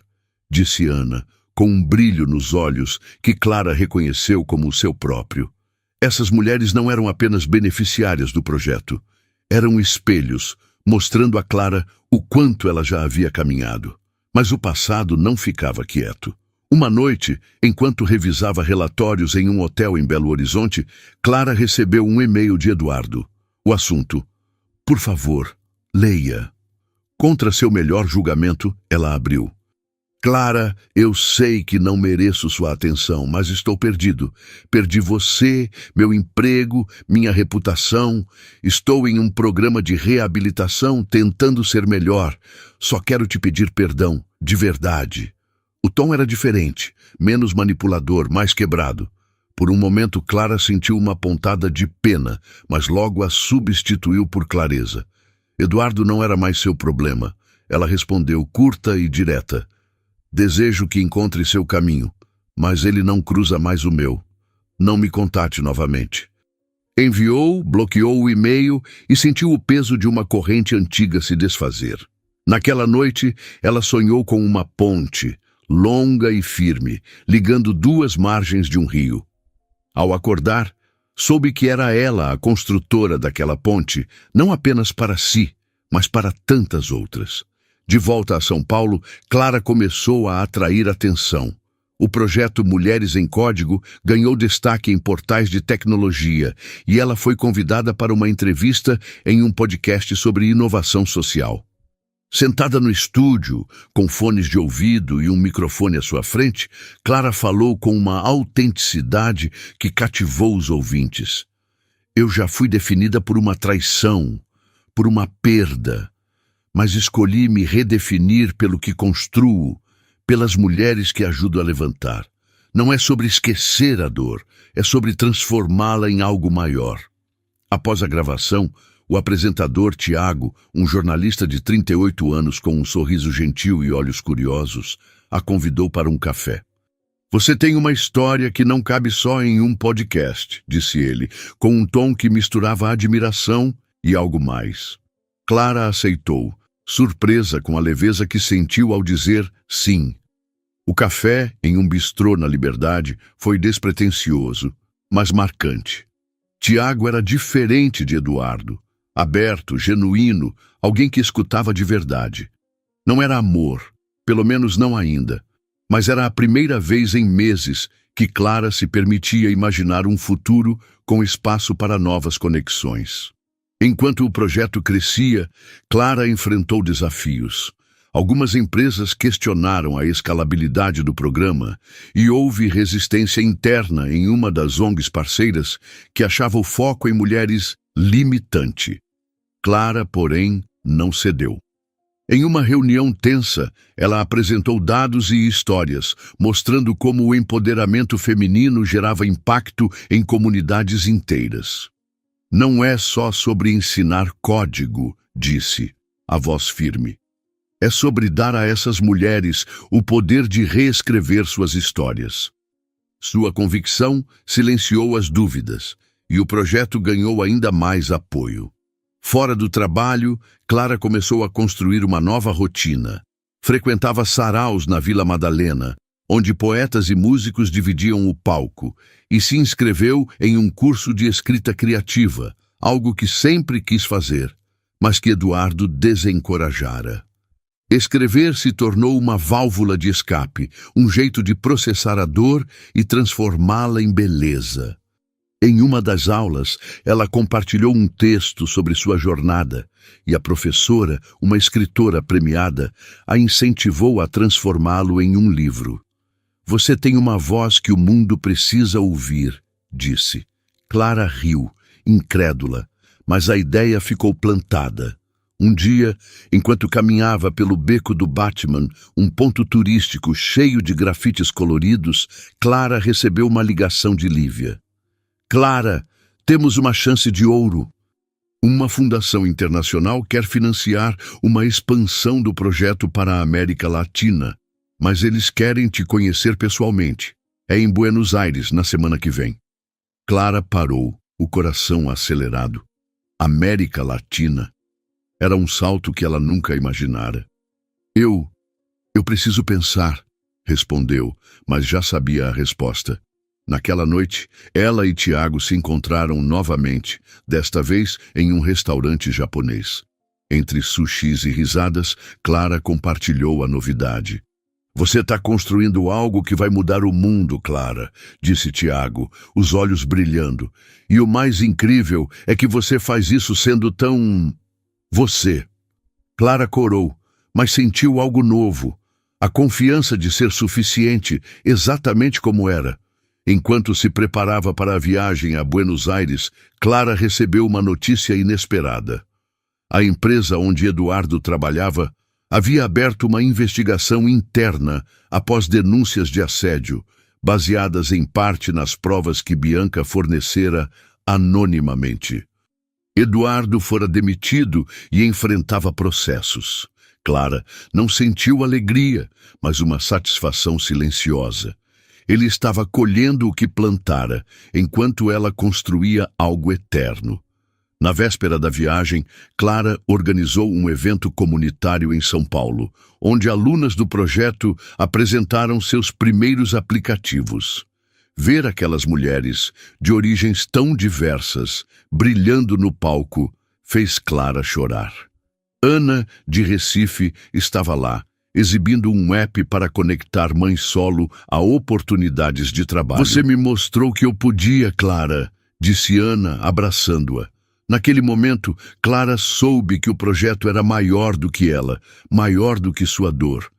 disse Ana, com um brilho nos olhos que Clara reconheceu como o seu próprio. Essas mulheres não eram apenas beneficiárias do projeto, eram espelhos, mostrando a Clara o quanto ela já havia caminhado. Mas o passado não ficava quieto. Uma noite, enquanto revisava relatórios em um hotel em Belo Horizonte, Clara recebeu um e-mail de Eduardo. O assunto: Por favor, leia. Contra seu melhor julgamento, ela abriu. Clara, eu sei que não mereço sua atenção, mas estou perdido. Perdi você, meu emprego, minha reputação. Estou em um programa de reabilitação tentando ser melhor. Só quero te pedir perdão, de verdade. O tom era diferente, menos manipulador, mais quebrado. Por um momento, Clara sentiu uma pontada de pena, mas logo a substituiu por clareza. Eduardo não era mais seu problema. Ela respondeu curta e direta. Desejo que encontre seu caminho, mas ele não cruza mais o meu. Não me contate novamente. Enviou, bloqueou o e-mail e sentiu o peso de uma corrente antiga se desfazer. Naquela noite, ela sonhou com uma ponte, longa e firme, ligando duas margens de um rio. Ao acordar, soube que era ela a construtora daquela ponte, não apenas para si, mas para tantas outras. De volta a São Paulo, Clara começou a atrair atenção. O projeto Mulheres em Código ganhou destaque em portais de tecnologia e ela foi convidada para uma entrevista em um podcast sobre inovação social. Sentada no estúdio, com fones de ouvido e um microfone à sua frente, Clara falou com uma autenticidade que cativou os ouvintes. Eu já fui definida por uma traição, por uma perda, mas escolhi me redefinir pelo que construo, pelas mulheres que ajudo a levantar. Não é sobre esquecer a dor, é sobre transformá-la em algo maior. Após a gravação, o apresentador Tiago, um jornalista de 38 anos com um sorriso gentil e olhos curiosos, a convidou para um café. Você tem uma história que não cabe só em um podcast, disse ele, com um tom que misturava admiração e algo mais. Clara aceitou, surpresa com a leveza que sentiu ao dizer sim. O café, em um bistrô na Liberdade, foi despretensioso, mas marcante. Tiago era diferente de Eduardo. Aberto, genuíno, alguém que escutava de verdade. Não era amor, pelo menos não ainda, mas era a primeira vez em meses que Clara se permitia imaginar um futuro com espaço para novas conexões. Enquanto o projeto crescia, Clara enfrentou desafios. Algumas empresas questionaram a escalabilidade do programa e houve resistência interna em uma das ONGs parceiras que achava o foco em mulheres limitante. Clara, porém, não cedeu. Em uma reunião tensa, ela apresentou dados e histórias, mostrando como o empoderamento feminino gerava impacto em comunidades inteiras. Não é só sobre ensinar código, disse, a voz firme. É sobre dar a essas mulheres o poder de reescrever suas histórias. Sua convicção silenciou as dúvidas, e o projeto ganhou ainda mais apoio. Fora do trabalho, Clara começou a construir uma nova rotina. Frequentava saraus na Vila Madalena, onde poetas e músicos dividiam o palco, e se inscreveu em um curso de escrita criativa, algo que sempre quis fazer, mas que Eduardo desencorajara. Escrever se tornou uma válvula de escape, um jeito de processar a dor e transformá-la em beleza. Em uma das aulas, ela compartilhou um texto sobre sua jornada e a professora, uma escritora premiada, a incentivou a transformá-lo em um livro. Você tem uma voz que o mundo precisa ouvir, disse. Clara riu, incrédula, mas a ideia ficou plantada. Um dia, enquanto caminhava pelo Beco do Batman, um ponto turístico cheio de grafites coloridos, Clara recebeu uma ligação de Lívia. Clara, temos uma chance de ouro. Uma fundação internacional quer financiar uma expansão do projeto para a América Latina, mas eles querem te conhecer pessoalmente. É em Buenos Aires, na semana que vem. Clara parou, o coração acelerado. América Latina. Era um salto que ela nunca imaginara. Eu preciso pensar, respondeu, mas já sabia a resposta. Naquela noite, ela e Tiago se encontraram novamente, desta vez em um restaurante japonês. Entre sushis e risadas, Clara compartilhou a novidade. Você está construindo algo que vai mudar o mundo, Clara, disse Tiago, os olhos brilhando. E o mais incrível é que você faz isso sendo tão... você. Clara corou, mas sentiu algo novo. A confiança de ser suficiente, exatamente como era. Enquanto se preparava para a viagem a Buenos Aires, Clara recebeu uma notícia inesperada. A empresa onde Eduardo trabalhava havia aberto uma investigação interna após denúncias de assédio, baseadas em parte nas provas que Bianca fornecera anonimamente. Eduardo fora demitido e enfrentava processos. Clara não sentiu alegria, mas uma satisfação silenciosa. Ele estava colhendo o que plantara, enquanto ela construía algo eterno. Na véspera da viagem, Clara organizou um evento comunitário em São Paulo, onde alunas do projeto apresentaram seus primeiros aplicativos. Ver aquelas mulheres, de origens tão diversas, brilhando no palco, fez Clara chorar. Ana, de Recife, estava lá, exibindo um app para conectar mães solo a oportunidades de trabalho. Você me mostrou que eu podia, Clara, disse Ana, abraçando-a. Naquele momento, Clara soube que o projeto era maior do que ela, maior do que sua dor.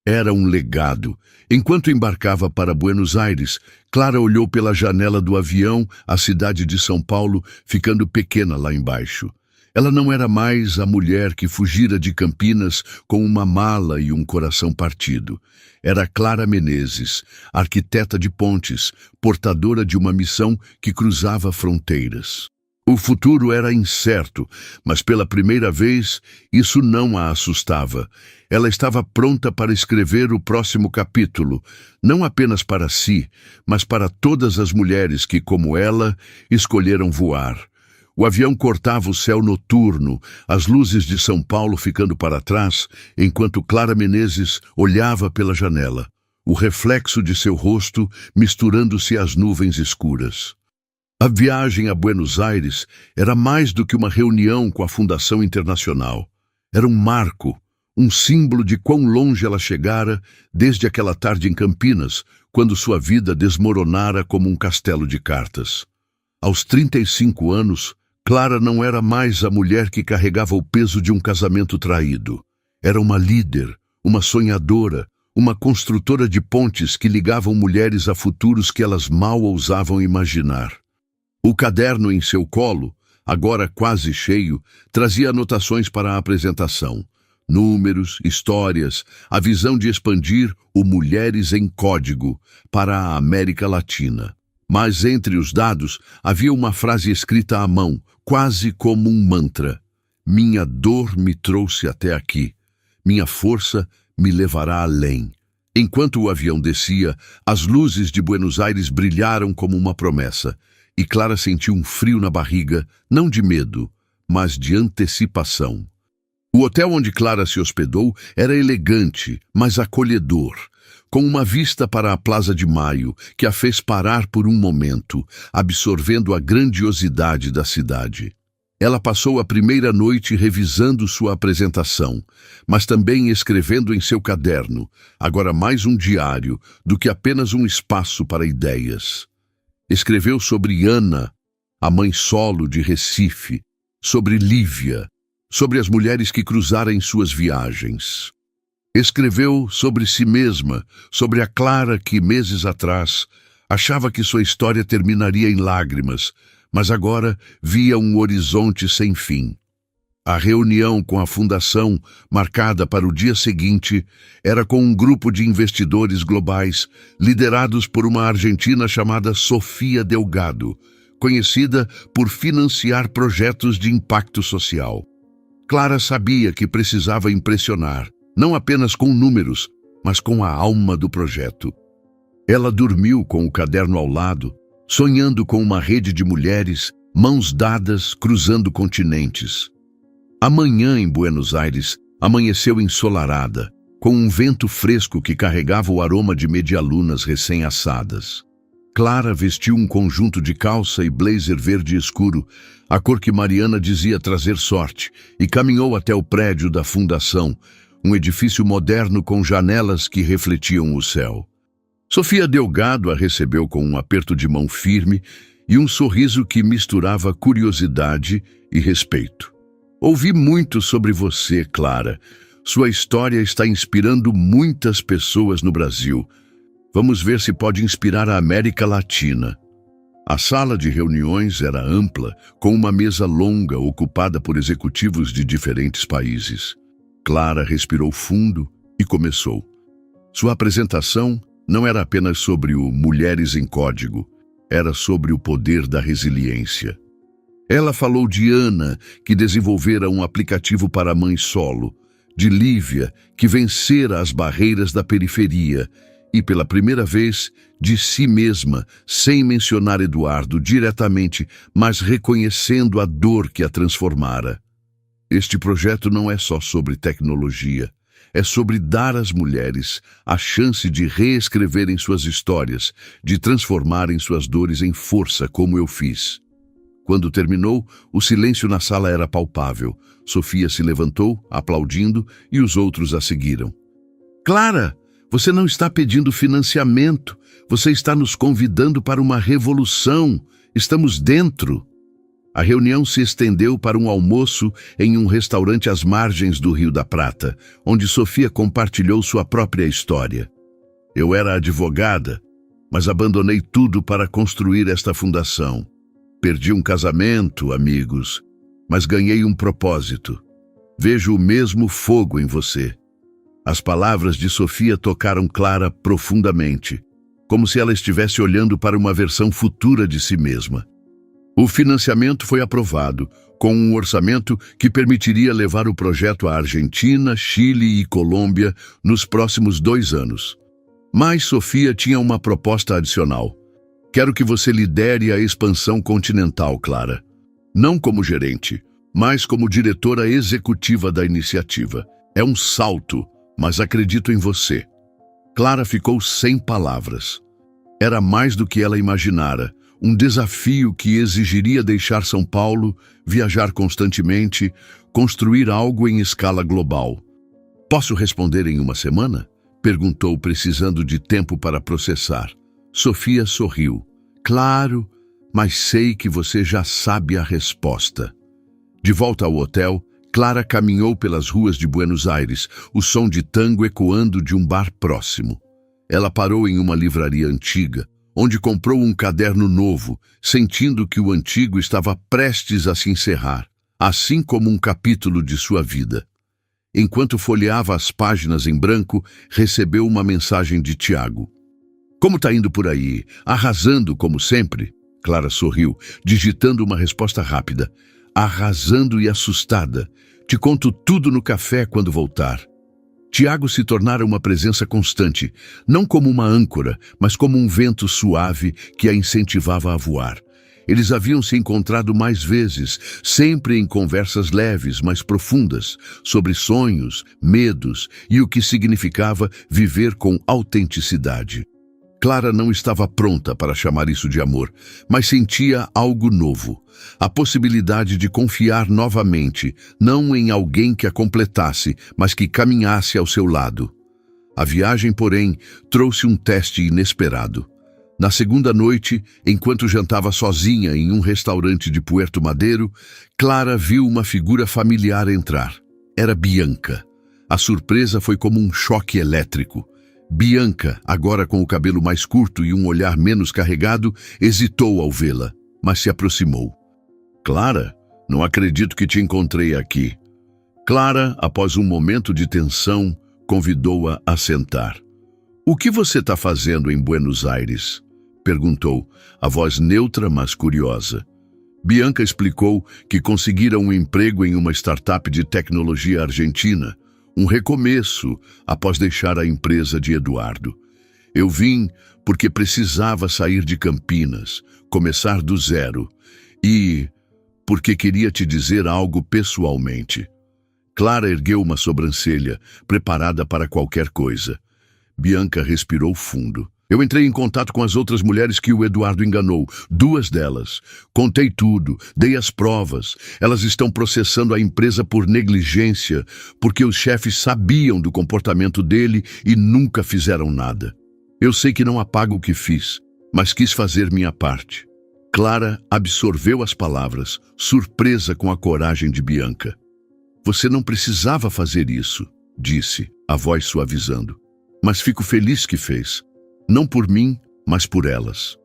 Era um legado. Enquanto embarcava para Buenos Aires, Clara olhou pela janela do avião a cidade de São Paulo, ficando pequena lá embaixo. Ela não era mais a mulher que fugira de Campinas com uma mala e um coração partido. Era Clara Menezes, arquiteta de pontes, portadora de uma missão que cruzava fronteiras. O futuro era incerto, mas pela primeira vez isso não a assustava. Ela estava pronta para escrever o próximo capítulo, não apenas para si, mas para todas as mulheres que, como ela, escolheram voar. O avião cortava o céu noturno, as luzes de São Paulo ficando para trás, enquanto Clara Menezes olhava pela janela, o reflexo de seu rosto misturando-se às nuvens escuras. A viagem a Buenos Aires era mais do que uma reunião com a Fundação Internacional. Era um marco, um símbolo de quão longe ela chegara desde aquela tarde em Campinas, quando sua vida desmoronara como um castelo de cartas. Aos 35 anos, Clara não era mais a mulher que carregava o peso de um casamento traído. Era uma líder, uma sonhadora, uma construtora de pontes que ligavam mulheres a futuros que elas mal ousavam imaginar. O caderno em seu colo, agora quase cheio, trazia anotações para a apresentação. Números, histórias, a visão de expandir o Mulheres em Código para a América Latina. Mas entre os dados havia uma frase escrita à mão, quase como um mantra. Minha dor me trouxe até aqui. Minha força me levará além. Enquanto o avião descia, as luzes de Buenos Aires brilharam como uma promessa. E Clara sentiu um frio na barriga, não de medo, mas de antecipação. O hotel onde Clara se hospedou era elegante, mas acolhedor, com uma vista para a Plaza de Maio, que a fez parar por um momento, absorvendo a grandiosidade da cidade. Ela passou a primeira noite revisando sua apresentação, mas também escrevendo em seu caderno, agora mais um diário do que apenas um espaço para ideias. Escreveu sobre Ana, a mãe solo de Recife, sobre Lívia, sobre as mulheres que cruzaram em suas viagens. Escreveu sobre si mesma, sobre a Clara que, meses atrás, achava que sua história terminaria em lágrimas, mas agora via um horizonte sem fim. A reunião com a fundação, marcada para o dia seguinte, era com um grupo de investidores globais, liderados por uma argentina chamada Sofia Delgado, conhecida por financiar projetos de impacto social. Clara sabia que precisava impressionar, não apenas com números, mas com a alma do projeto. Ela dormiu com o caderno ao lado, sonhando com uma rede de mulheres, mãos dadas, cruzando continentes. A manhã em Buenos Aires amanheceu ensolarada, com um vento fresco que carregava o aroma de medialunas recém-assadas. Clara vestiu um conjunto de calça e blazer verde escuro, a cor que Mariana dizia trazer sorte, e caminhou até o prédio da fundação, um edifício moderno com janelas que refletiam o céu. Sofia Delgado a recebeu com um aperto de mão firme e um sorriso que misturava curiosidade e respeito. Ouvi muito sobre você, Clara. Sua história está inspirando muitas pessoas no Brasil. Vamos ver se pode inspirar a América Latina. A sala de reuniões era ampla, com uma mesa longa ocupada por executivos de diferentes países. Clara respirou fundo e começou. Sua apresentação não era apenas sobre o Mulheres em Código, era sobre o poder da resiliência. Ela falou de Ana, que desenvolvera um aplicativo para a mãe solo, de Lívia, que vencera as barreiras da periferia, e pela primeira vez, de si mesma, sem mencionar Eduardo diretamente, mas reconhecendo a dor que a transformara. Este projeto não é só sobre tecnologia, é sobre dar às mulheres a chance de reescreverem suas histórias, de transformarem suas dores em força, como eu fiz. Quando terminou, o silêncio na sala era palpável. Sofia se levantou, aplaudindo, e os outros a seguiram. Clara, você não está pedindo financiamento. Você está nos convidando para uma revolução. Estamos dentro. A reunião se estendeu para um almoço em um restaurante às margens do Rio da Prata, onde Sofia compartilhou sua própria história. Eu era advogada, mas abandonei tudo para construir esta fundação. Perdi um casamento, amigos, mas ganhei um propósito. Vejo o mesmo fogo em você. As palavras de Sofia tocaram Clara profundamente, como se ela estivesse olhando para uma versão futura de si mesma. O financiamento foi aprovado, com um orçamento que permitiria levar o projeto à Argentina, Chile e Colômbia nos próximos 2 anos. Mas Sofia tinha uma proposta adicional. Quero que você lidere a expansão continental, Clara. Não como gerente, mas como diretora executiva da iniciativa. É um salto, mas acredito em você. Clara ficou sem palavras. Era mais do que ela imaginara, um desafio que exigiria deixar São Paulo, viajar constantemente, construir algo em escala global. Posso responder em 1 semana? Perguntou, precisando de tempo para processar. Sofia sorriu. Claro, mas sei que você já sabe a resposta. De volta ao hotel, Clara caminhou pelas ruas de Buenos Aires, o som de tango ecoando de um bar próximo. Ela parou em uma livraria antiga, onde comprou um caderno novo, sentindo que o antigo estava prestes a se encerrar, assim como um capítulo de sua vida. Enquanto folheava as páginas em branco, recebeu uma mensagem de Tiago. Como tá indo por aí? Arrasando como sempre? Clara sorriu, digitando uma resposta rápida. Arrasando e assustada. Te conto tudo no café quando voltar. Tiago se tornara uma presença constante, não como uma âncora, mas como um vento suave que a incentivava a voar. Eles haviam se encontrado mais vezes, sempre em conversas leves, mas profundas, sobre sonhos, medos e o que significava viver com autenticidade. Clara não estava pronta para chamar isso de amor, mas sentia algo novo. A possibilidade de confiar novamente, não em alguém que a completasse, mas que caminhasse ao seu lado. A viagem, porém, trouxe um teste inesperado. Na segunda noite, enquanto jantava sozinha em um restaurante de Puerto Madero, Clara viu uma figura familiar entrar. Era Bianca. A surpresa foi como um choque elétrico. Bianca, agora com o cabelo mais curto e um olhar menos carregado, hesitou ao vê-la, mas se aproximou. Clara, não acredito que te encontrei aqui. Clara, após um momento de tensão, convidou-a a sentar. O que você está fazendo em Buenos Aires? Perguntou, a voz neutra, mas curiosa. Bianca explicou que conseguira um emprego em uma startup de tecnologia argentina, um recomeço após deixar a empresa de Eduardo. Eu vim porque precisava sair de Campinas, começar do zero, e porque queria te dizer algo pessoalmente. Clara ergueu uma sobrancelha, preparada para qualquer coisa. Bianca respirou fundo. Eu entrei em contato com as outras mulheres que o Eduardo enganou, 2 delas. Contei tudo, dei as provas. Elas estão processando a empresa por negligência, porque os chefes sabiam do comportamento dele e nunca fizeram nada. Eu sei que não apago o que fiz, mas quis fazer minha parte. Clara absorveu as palavras, surpresa com a coragem de Bianca. Você não precisava fazer isso, disse, a voz suavizando. Mas fico feliz que fez. Não por mim, mas por elas.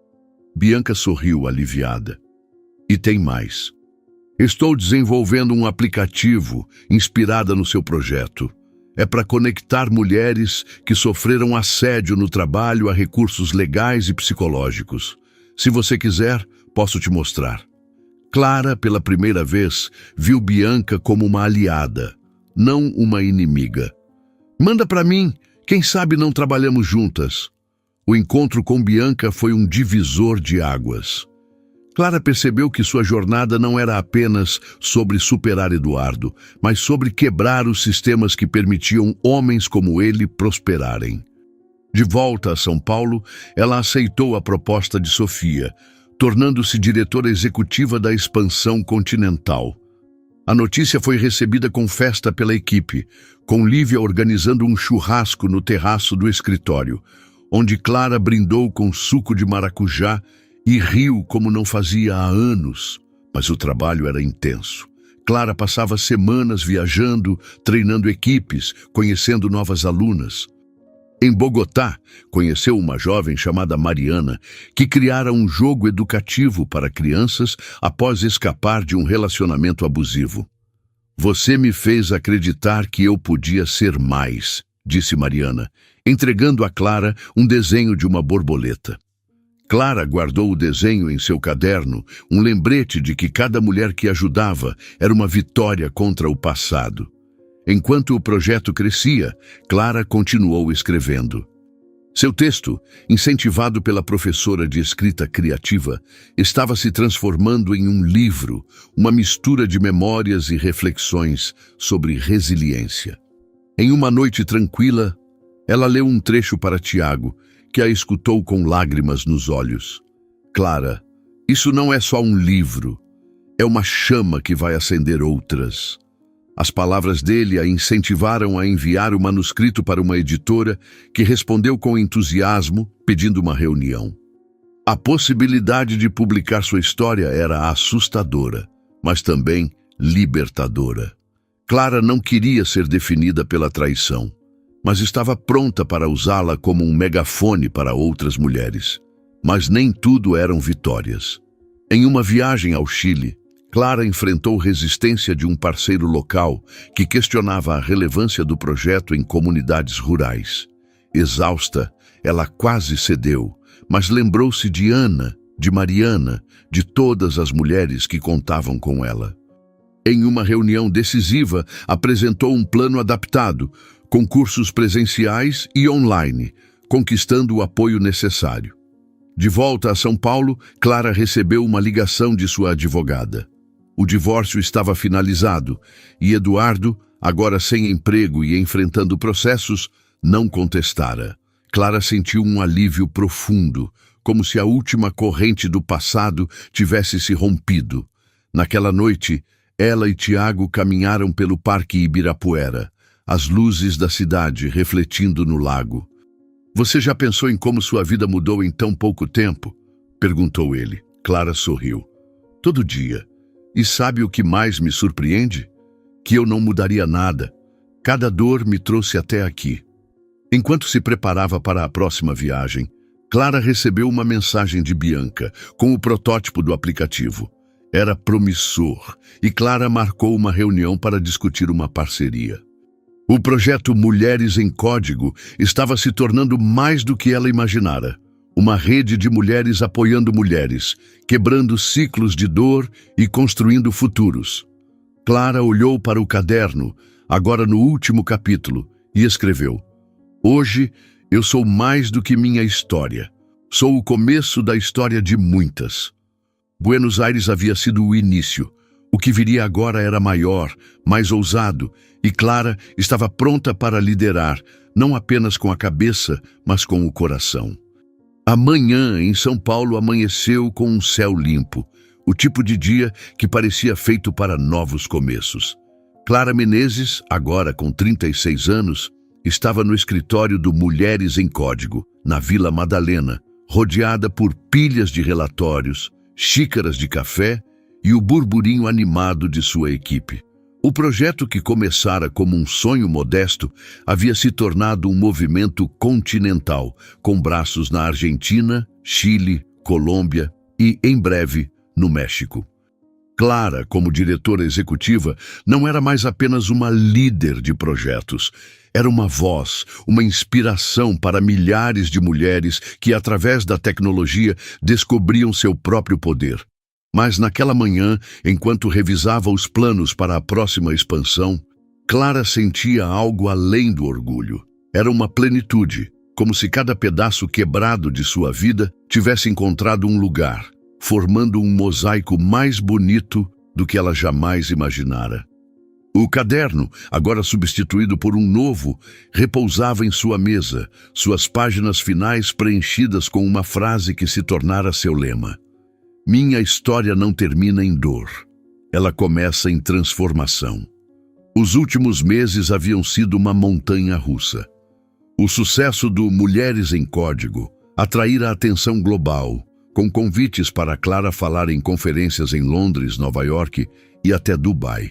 Bianca sorriu aliviada. E tem mais. Estou desenvolvendo um aplicativo inspirado no seu projeto. É para conectar mulheres que sofreram assédio no trabalho a recursos legais e psicológicos. Se você quiser, posso te mostrar. Clara, pela primeira vez, viu Bianca como uma aliada, não uma inimiga. Manda para mim, quem sabe não trabalhamos juntas. O encontro com Bianca foi um divisor de águas. Clara percebeu que sua jornada não era apenas sobre superar Eduardo, mas sobre quebrar os sistemas que permitiam homens como ele prosperarem. De volta a São Paulo, ela aceitou a proposta de Sofia, tornando-se diretora executiva da expansão continental. A notícia foi recebida com festa pela equipe, com Lívia organizando um churrasco no terraço do escritório, onde Clara brindou com suco de maracujá e riu como não fazia há anos, mas o trabalho era intenso. Clara passava semanas viajando, treinando equipes, conhecendo novas alunas. Em Bogotá, conheceu uma jovem chamada Mariana, que criara um jogo educativo para crianças após escapar de um relacionamento abusivo. "Você me fez acreditar que eu podia ser mais", disse Mariana, entregando a Clara um desenho de uma borboleta. Clara guardou o desenho em seu caderno, um lembrete de que cada mulher que ajudava era uma vitória contra o passado. Enquanto o projeto crescia, Clara continuou escrevendo. Seu texto, incentivado pela professora de escrita criativa, estava se transformando em um livro, uma mistura de memórias e reflexões sobre resiliência. Em uma noite tranquila, ela leu um trecho para Tiago, que a escutou com lágrimas nos olhos. "Clara, isso não é só um livro, é uma chama que vai acender outras." As palavras dele a incentivaram a enviar o manuscrito para uma editora, que respondeu com entusiasmo, pedindo uma reunião. A possibilidade de publicar sua história era assustadora, mas também libertadora. Clara não queria ser definida pela traição, mas estava pronta para usá-la como um megafone para outras mulheres. Mas nem tudo eram vitórias. Em uma viagem ao Chile, Clara enfrentou resistência de um parceiro local que questionava a relevância do projeto em comunidades rurais. Exausta, ela quase cedeu, mas lembrou-se de Ana, de Mariana, de todas as mulheres que contavam com ela. Em uma reunião decisiva, apresentou um plano adaptado, com cursos presenciais e online, conquistando o apoio necessário. De volta a São Paulo, Clara recebeu uma ligação de sua advogada. O divórcio estava finalizado e Eduardo, agora sem emprego e enfrentando processos, não contestara. Clara sentiu um alívio profundo, como se a última corrente do passado tivesse se rompido. Naquela noite, ela e Tiago caminharam pelo Parque Ibirapuera, as luzes da cidade refletindo no lago. "Você já pensou em como sua vida mudou em tão pouco tempo?" perguntou ele. Clara sorriu. "Todo dia. E sabe o que mais me surpreende? Que eu não mudaria nada. Cada dor me trouxe até aqui." Enquanto se preparava para a próxima viagem, Clara recebeu uma mensagem de Bianca, com o protótipo do aplicativo. Era promissor, e Clara marcou uma reunião para discutir uma parceria. O projeto Mulheres em Código estava se tornando mais do que ela imaginara. Uma rede de mulheres apoiando mulheres, quebrando ciclos de dor e construindo futuros. Clara olhou para o caderno, agora no último capítulo, e escreveu: "Hoje eu sou mais do que minha história. Sou o começo da história de muitas." Buenos Aires havia sido o início. O que viria agora era maior, mais ousado, e Clara estava pronta para liderar, não apenas com a cabeça, mas com o coração. Amanhã, em São Paulo, amanheceu com um céu limpo, o tipo de dia que parecia feito para novos começos. Clara Menezes, agora com 36 anos, estava no escritório do Mulheres em Código, na Vila Madalena, rodeada por pilhas de relatórios, xícaras de café e o burburinho animado de sua equipe. O projeto, que começara como um sonho modesto, havia se tornado um movimento continental, com braços na Argentina, Chile, Colômbia e, em breve, no México. Clara, como diretora executiva, não era mais apenas uma líder de projetos. Era uma voz, uma inspiração para milhares de mulheres que, através da tecnologia, descobriam seu próprio poder. Mas naquela manhã, enquanto revisava os planos para a próxima expansão, Clara sentia algo além do orgulho. Era uma plenitude, como se cada pedaço quebrado de sua vida tivesse encontrado um lugar, formando um mosaico mais bonito do que ela jamais imaginara. O caderno, agora substituído por um novo, repousava em sua mesa, suas páginas finais preenchidas com uma frase que se tornara seu lema: "Minha história não termina em dor. Ela começa em transformação." Os últimos meses haviam sido uma montanha-russa. O sucesso do Mulheres em Código atraíra a atenção global. com convites para Clara falar em conferências em Londres, Nova York e até Dubai.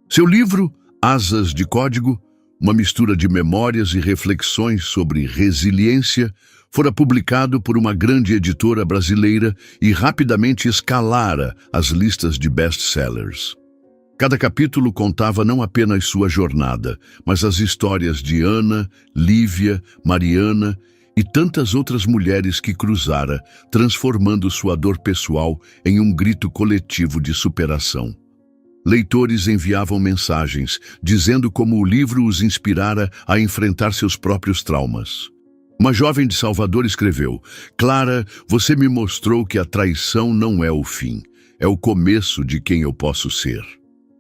Seu livro, Asas de Código, uma mistura de memórias e reflexões sobre resiliência, fora publicado por uma grande editora brasileira e rapidamente escalara as listas de best-sellers. Cada capítulo contava não apenas sua jornada, mas as histórias de Ana, Lívia, Mariana e tantas outras mulheres que cruzara, transformando sua dor pessoal em um grito coletivo de superação. Leitores enviavam mensagens, dizendo como o livro os inspirara a enfrentar seus próprios traumas. Uma jovem de Salvador escreveu: Clara, você me mostrou que a traição não é o fim, é o começo de quem eu posso ser.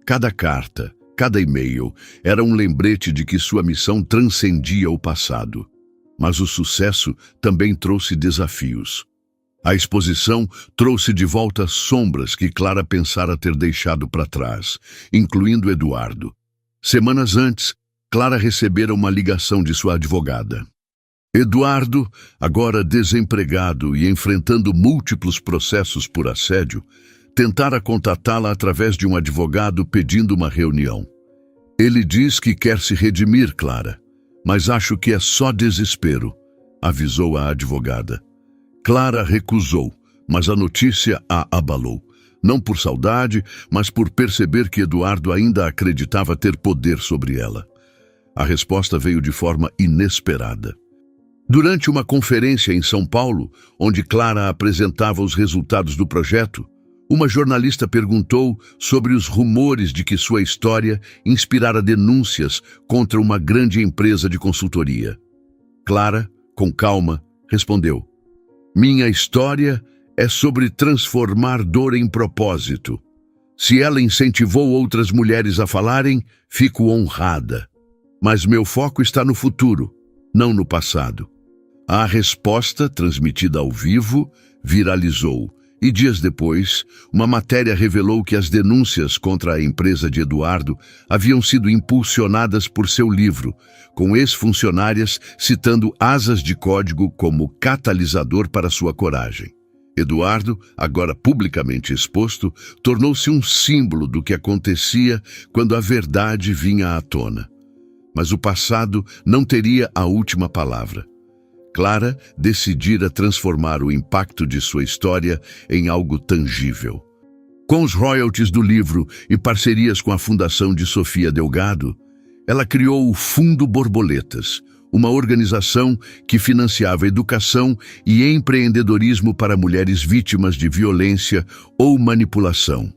Cada carta, cada e-mail, era um lembrete de que sua missão transcendia o passado. Mas o sucesso também trouxe desafios. A exposição trouxe de volta sombras que Clara pensara ter deixado para trás, incluindo Eduardo. Semanas antes, Clara recebera uma ligação de sua advogada. Eduardo, agora desempregado e enfrentando múltiplos processos por assédio, tentara contatá-la através de um advogado pedindo uma reunião. Ele diz que quer se redimir, Clara, mas acho que é só desespero, avisou a advogada. Clara recusou, mas a notícia a abalou, não por saudade, mas por perceber que Eduardo ainda acreditava ter poder sobre ela. A resposta veio de forma inesperada. Durante uma conferência em São Paulo, onde Clara apresentava os resultados do projeto, uma jornalista perguntou sobre os rumores de que sua história inspirara denúncias contra uma grande empresa de consultoria. Clara, com calma, respondeu: Minha história é sobre transformar dor em propósito. Se ela incentivou outras mulheres a falarem, fico honrada. Mas meu foco está no futuro, não no passado. A resposta, transmitida ao vivo, viralizou. E dias depois, uma matéria revelou que as denúncias contra a empresa de Eduardo haviam sido impulsionadas por seu livro, com ex-funcionárias citando Asas de Código como catalisador para sua coragem. Eduardo, agora publicamente exposto, tornou-se um símbolo do que acontecia quando a verdade vinha à tona. Mas o passado não teria a última palavra. Clara decidira transformar o impacto de sua história em algo tangível. Com os royalties do livro e parcerias com a Fundação de Sofia Delgado, ela criou o Fundo Borboletas, uma organização que financiava educação e empreendedorismo para mulheres vítimas de violência ou manipulação.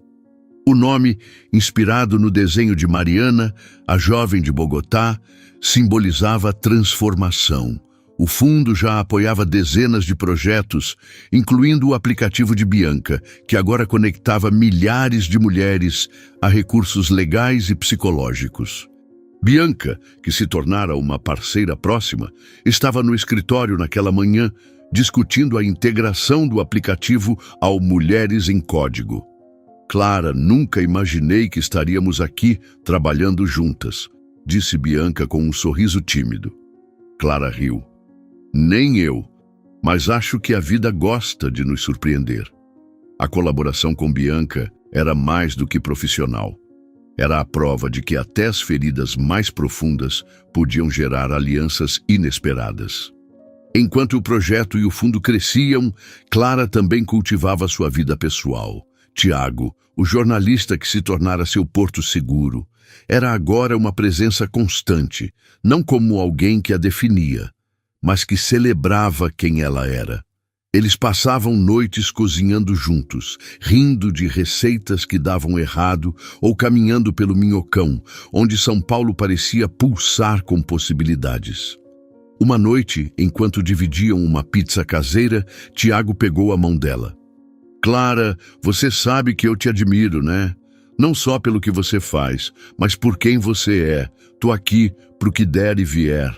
O nome, inspirado no desenho de Mariana, a jovem de Bogotá, simbolizava transformação. O fundo já apoiava dezenas de projetos, incluindo o aplicativo de Bianca, que agora conectava milhares de mulheres a recursos legais e psicológicos. Bianca, que se tornara uma parceira próxima, estava no escritório naquela manhã, discutindo a integração do aplicativo ao Mulheres em Código. Clara, nunca imaginei que estaríamos aqui trabalhando juntas, disse Bianca com um sorriso tímido. Clara riu. Nem eu, mas acho que a vida gosta de nos surpreender. A colaboração com Bianca era mais do que profissional. Era a prova de que até as feridas mais profundas podiam gerar alianças inesperadas. Enquanto o projeto e o fundo cresciam, Clara também cultivava sua vida pessoal. Tiago, o jornalista que se tornara seu porto seguro, era agora uma presença constante, não como alguém que a definia, mas que celebrava quem ela era. Eles passavam noites cozinhando juntos, rindo de receitas que davam errado ou caminhando pelo Minhocão, onde São Paulo parecia pulsar com possibilidades. Uma noite, enquanto dividiam uma pizza caseira, Tiago pegou a mão dela. Clara, você sabe que eu te admiro, né? Não só pelo que você faz, mas por quem você é. Tô aqui pro que der e vier.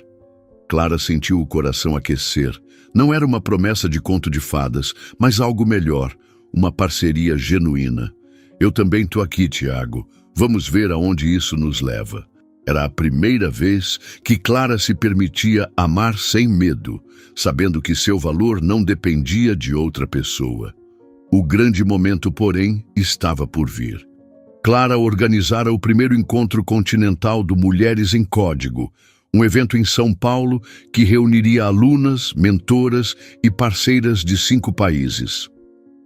Clara sentiu o coração aquecer. Não era uma promessa de conto de fadas, mas algo melhor, uma parceria genuína. Eu também tô aqui, Tiago. Vamos ver aonde isso nos leva. Era a primeira vez que Clara se permitia amar sem medo, sabendo que seu valor não dependia de outra pessoa. O grande momento, porém, estava por vir. Clara organizara o primeiro encontro continental do Mulheres em Código, um evento em São Paulo que reuniria alunas, mentoras e parceiras de 5 países.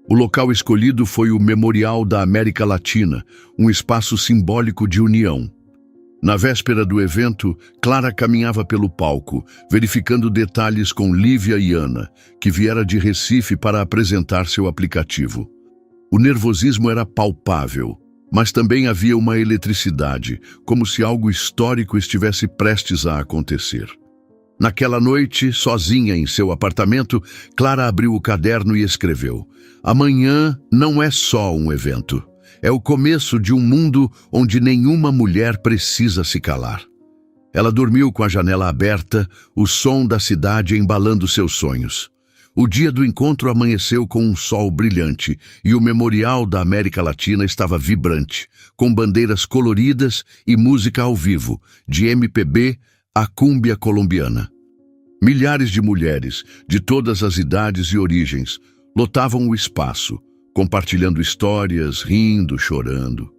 O local escolhido foi o Memorial da América Latina, um espaço simbólico de união. Na véspera do evento, Clara caminhava pelo palco, verificando detalhes com Lívia e Ana, que viera de Recife para apresentar seu aplicativo. O nervosismo era palpável, mas também havia uma eletricidade, como se algo histórico estivesse prestes a acontecer. Naquela noite, sozinha em seu apartamento, Clara abriu o caderno e escreveu: "Amanhã não é só um evento. É o começo de um mundo onde nenhuma mulher precisa se calar." Ela dormiu com a janela aberta, o som da cidade embalando seus sonhos. O dia do encontro amanheceu com um sol brilhante e o Memorial da América Latina estava vibrante, com bandeiras coloridas e música ao vivo, de MPB a cúmbia colombiana. Milhares de mulheres, de todas as idades e origens, lotavam o espaço, compartilhando histórias, rindo, chorando.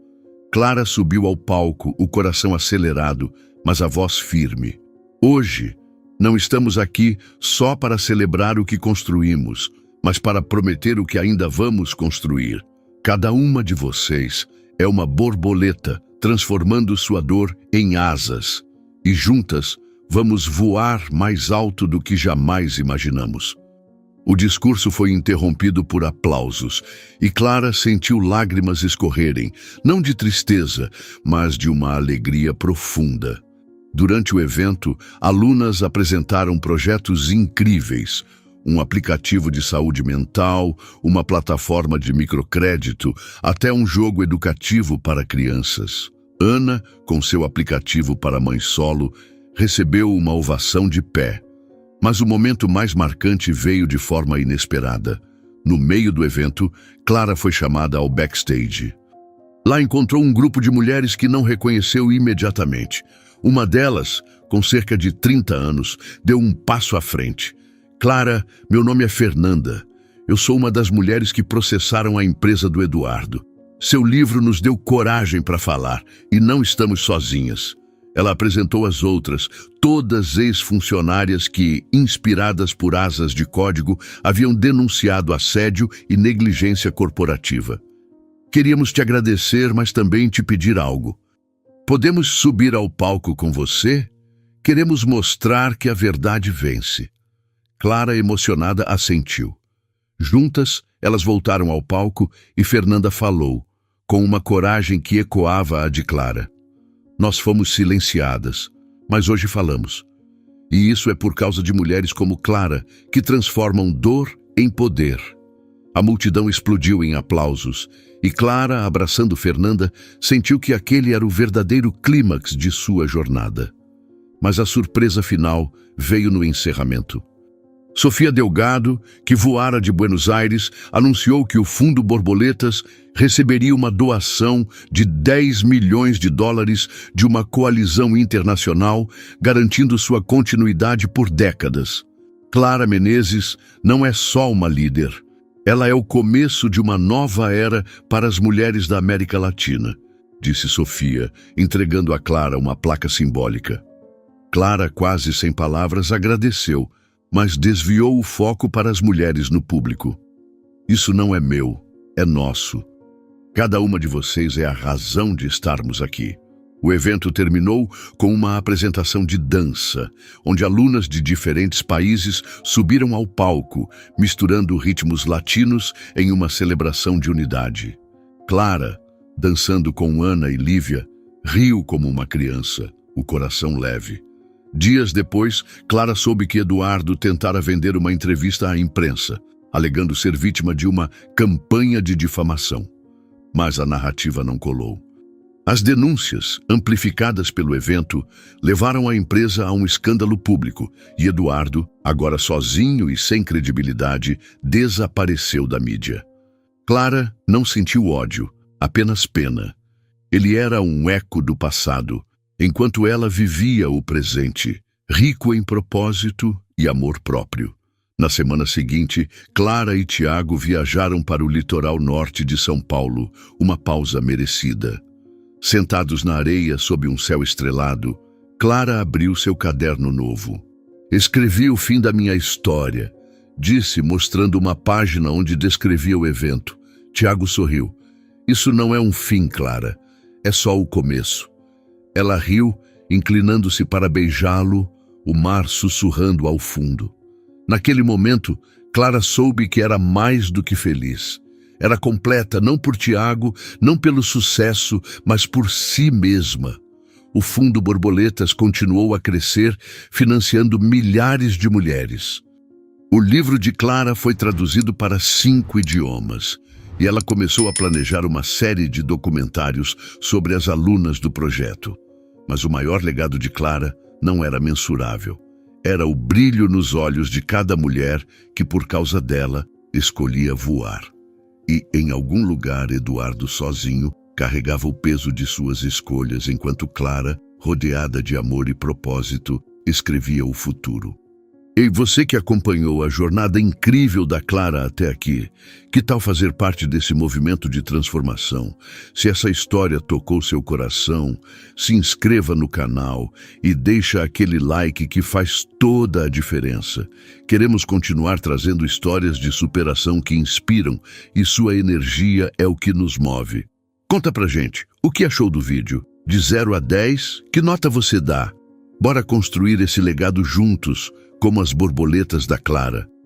Clara subiu ao palco, o coração acelerado, mas a voz firme. "Hoje, não estamos aqui só para celebrar o que construímos, mas para prometer o que ainda vamos construir. Cada uma de vocês é uma borboleta, transformando sua dor em asas. E juntas, vamos voar mais alto do que jamais imaginamos." O discurso foi interrompido por aplausos, e Clara sentiu lágrimas escorrerem, não de tristeza, mas de uma alegria profunda. Durante o evento, alunas apresentaram projetos incríveis: um aplicativo de saúde mental, uma plataforma de microcrédito, até um jogo educativo para crianças. Ana, com seu aplicativo para mãe solo, recebeu uma ovação de pé. Mas o momento mais marcante veio de forma inesperada. No meio do evento, Clara foi chamada ao backstage. Lá encontrou um grupo de mulheres que não reconheceu imediatamente. Uma delas, com cerca de 30 anos, deu um passo à frente. "Clara, meu nome é Fernanda. Eu sou uma das mulheres que processaram a empresa do Eduardo. Seu livro nos deu coragem para falar, e não estamos sozinhas." Ela apresentou as outras, todas ex-funcionárias que, inspiradas por asas de código, haviam denunciado assédio e negligência corporativa. "Queríamos te agradecer, mas também te pedir algo. Podemos subir ao palco com você? Queremos mostrar que a verdade vence." Clara, emocionada, assentiu. Juntas, elas voltaram ao palco e Fernanda falou, com uma coragem que ecoava a de Clara: "Nós fomos silenciadas, mas hoje falamos. E isso é por causa de mulheres como Clara, que transformam dor em poder." A multidão explodiu em aplausos, e Clara, abraçando Fernanda, sentiu que aquele era o verdadeiro clímax de sua jornada. Mas a surpresa final veio no encerramento. Sofia Delgado, que voara de Buenos Aires, anunciou que o Fundo Borboletas receberia uma doação de $10 milhões de uma coalizão internacional, garantindo sua continuidade por décadas. Clara Menezes não é só uma líder. Ela é o começo de uma nova era para as mulheres da América Latina, disse Sofia, entregando a Clara uma placa simbólica. Clara, quase sem palavras, agradeceu, mas desviou o foco para as mulheres no público. "Isso não é meu, é nosso. Cada uma de vocês é a razão de estarmos aqui." O evento terminou com uma apresentação de dança, onde alunas de diferentes países subiram ao palco, misturando ritmos latinos em uma celebração de unidade. Clara, dançando com Ana e Lívia, riu como uma criança, o coração leve. Dias depois, Clara soube que Eduardo tentara vender uma entrevista à imprensa, alegando ser vítima de uma campanha de difamação. Mas a narrativa não colou. As denúncias, amplificadas pelo evento, levaram a empresa a um escândalo público e Eduardo, agora sozinho e sem credibilidade, desapareceu da mídia. Clara não sentiu ódio, apenas pena. Ele era um eco do passado, enquanto ela vivia o presente, rico em propósito e amor próprio. Na semana seguinte, Clara e Tiago viajaram para o litoral norte de São Paulo, uma pausa merecida. Sentados na areia sob um céu estrelado, Clara abriu seu caderno novo. Escrevi o fim da minha história, disse, mostrando uma página onde descrevia o evento. Tiago sorriu. Isso não é um fim, Clara. É só o começo. Ela riu, inclinando-se para beijá-lo, o mar sussurrando ao fundo. Naquele momento, Clara soube que era mais do que feliz. Era completa não por Tiago, não pelo sucesso, mas por si mesma. O Fundo Borboletas continuou a crescer, financiando milhares de mulheres. O livro de Clara foi traduzido para 5 idiomas, e ela começou a planejar uma série de documentários sobre as alunas do projeto. Mas o maior legado de Clara não era mensurável. Era o brilho nos olhos de cada mulher que, por causa dela, escolhia voar. E, em algum lugar, Eduardo sozinho carregava o peso de suas escolhas, enquanto Clara, rodeada de amor e propósito, escrevia o futuro. E você que acompanhou a jornada incrível da Clara até aqui, que tal fazer parte desse movimento de transformação? Se essa história tocou seu coração, se inscreva no canal e deixa aquele like que faz toda a diferença. Queremos continuar trazendo histórias de superação que inspiram e sua energia é o que nos move. Conta pra gente, o que achou do vídeo? De 0 a 10, que nota você dá? Bora construir esse legado juntos, como as borboletas da Clara.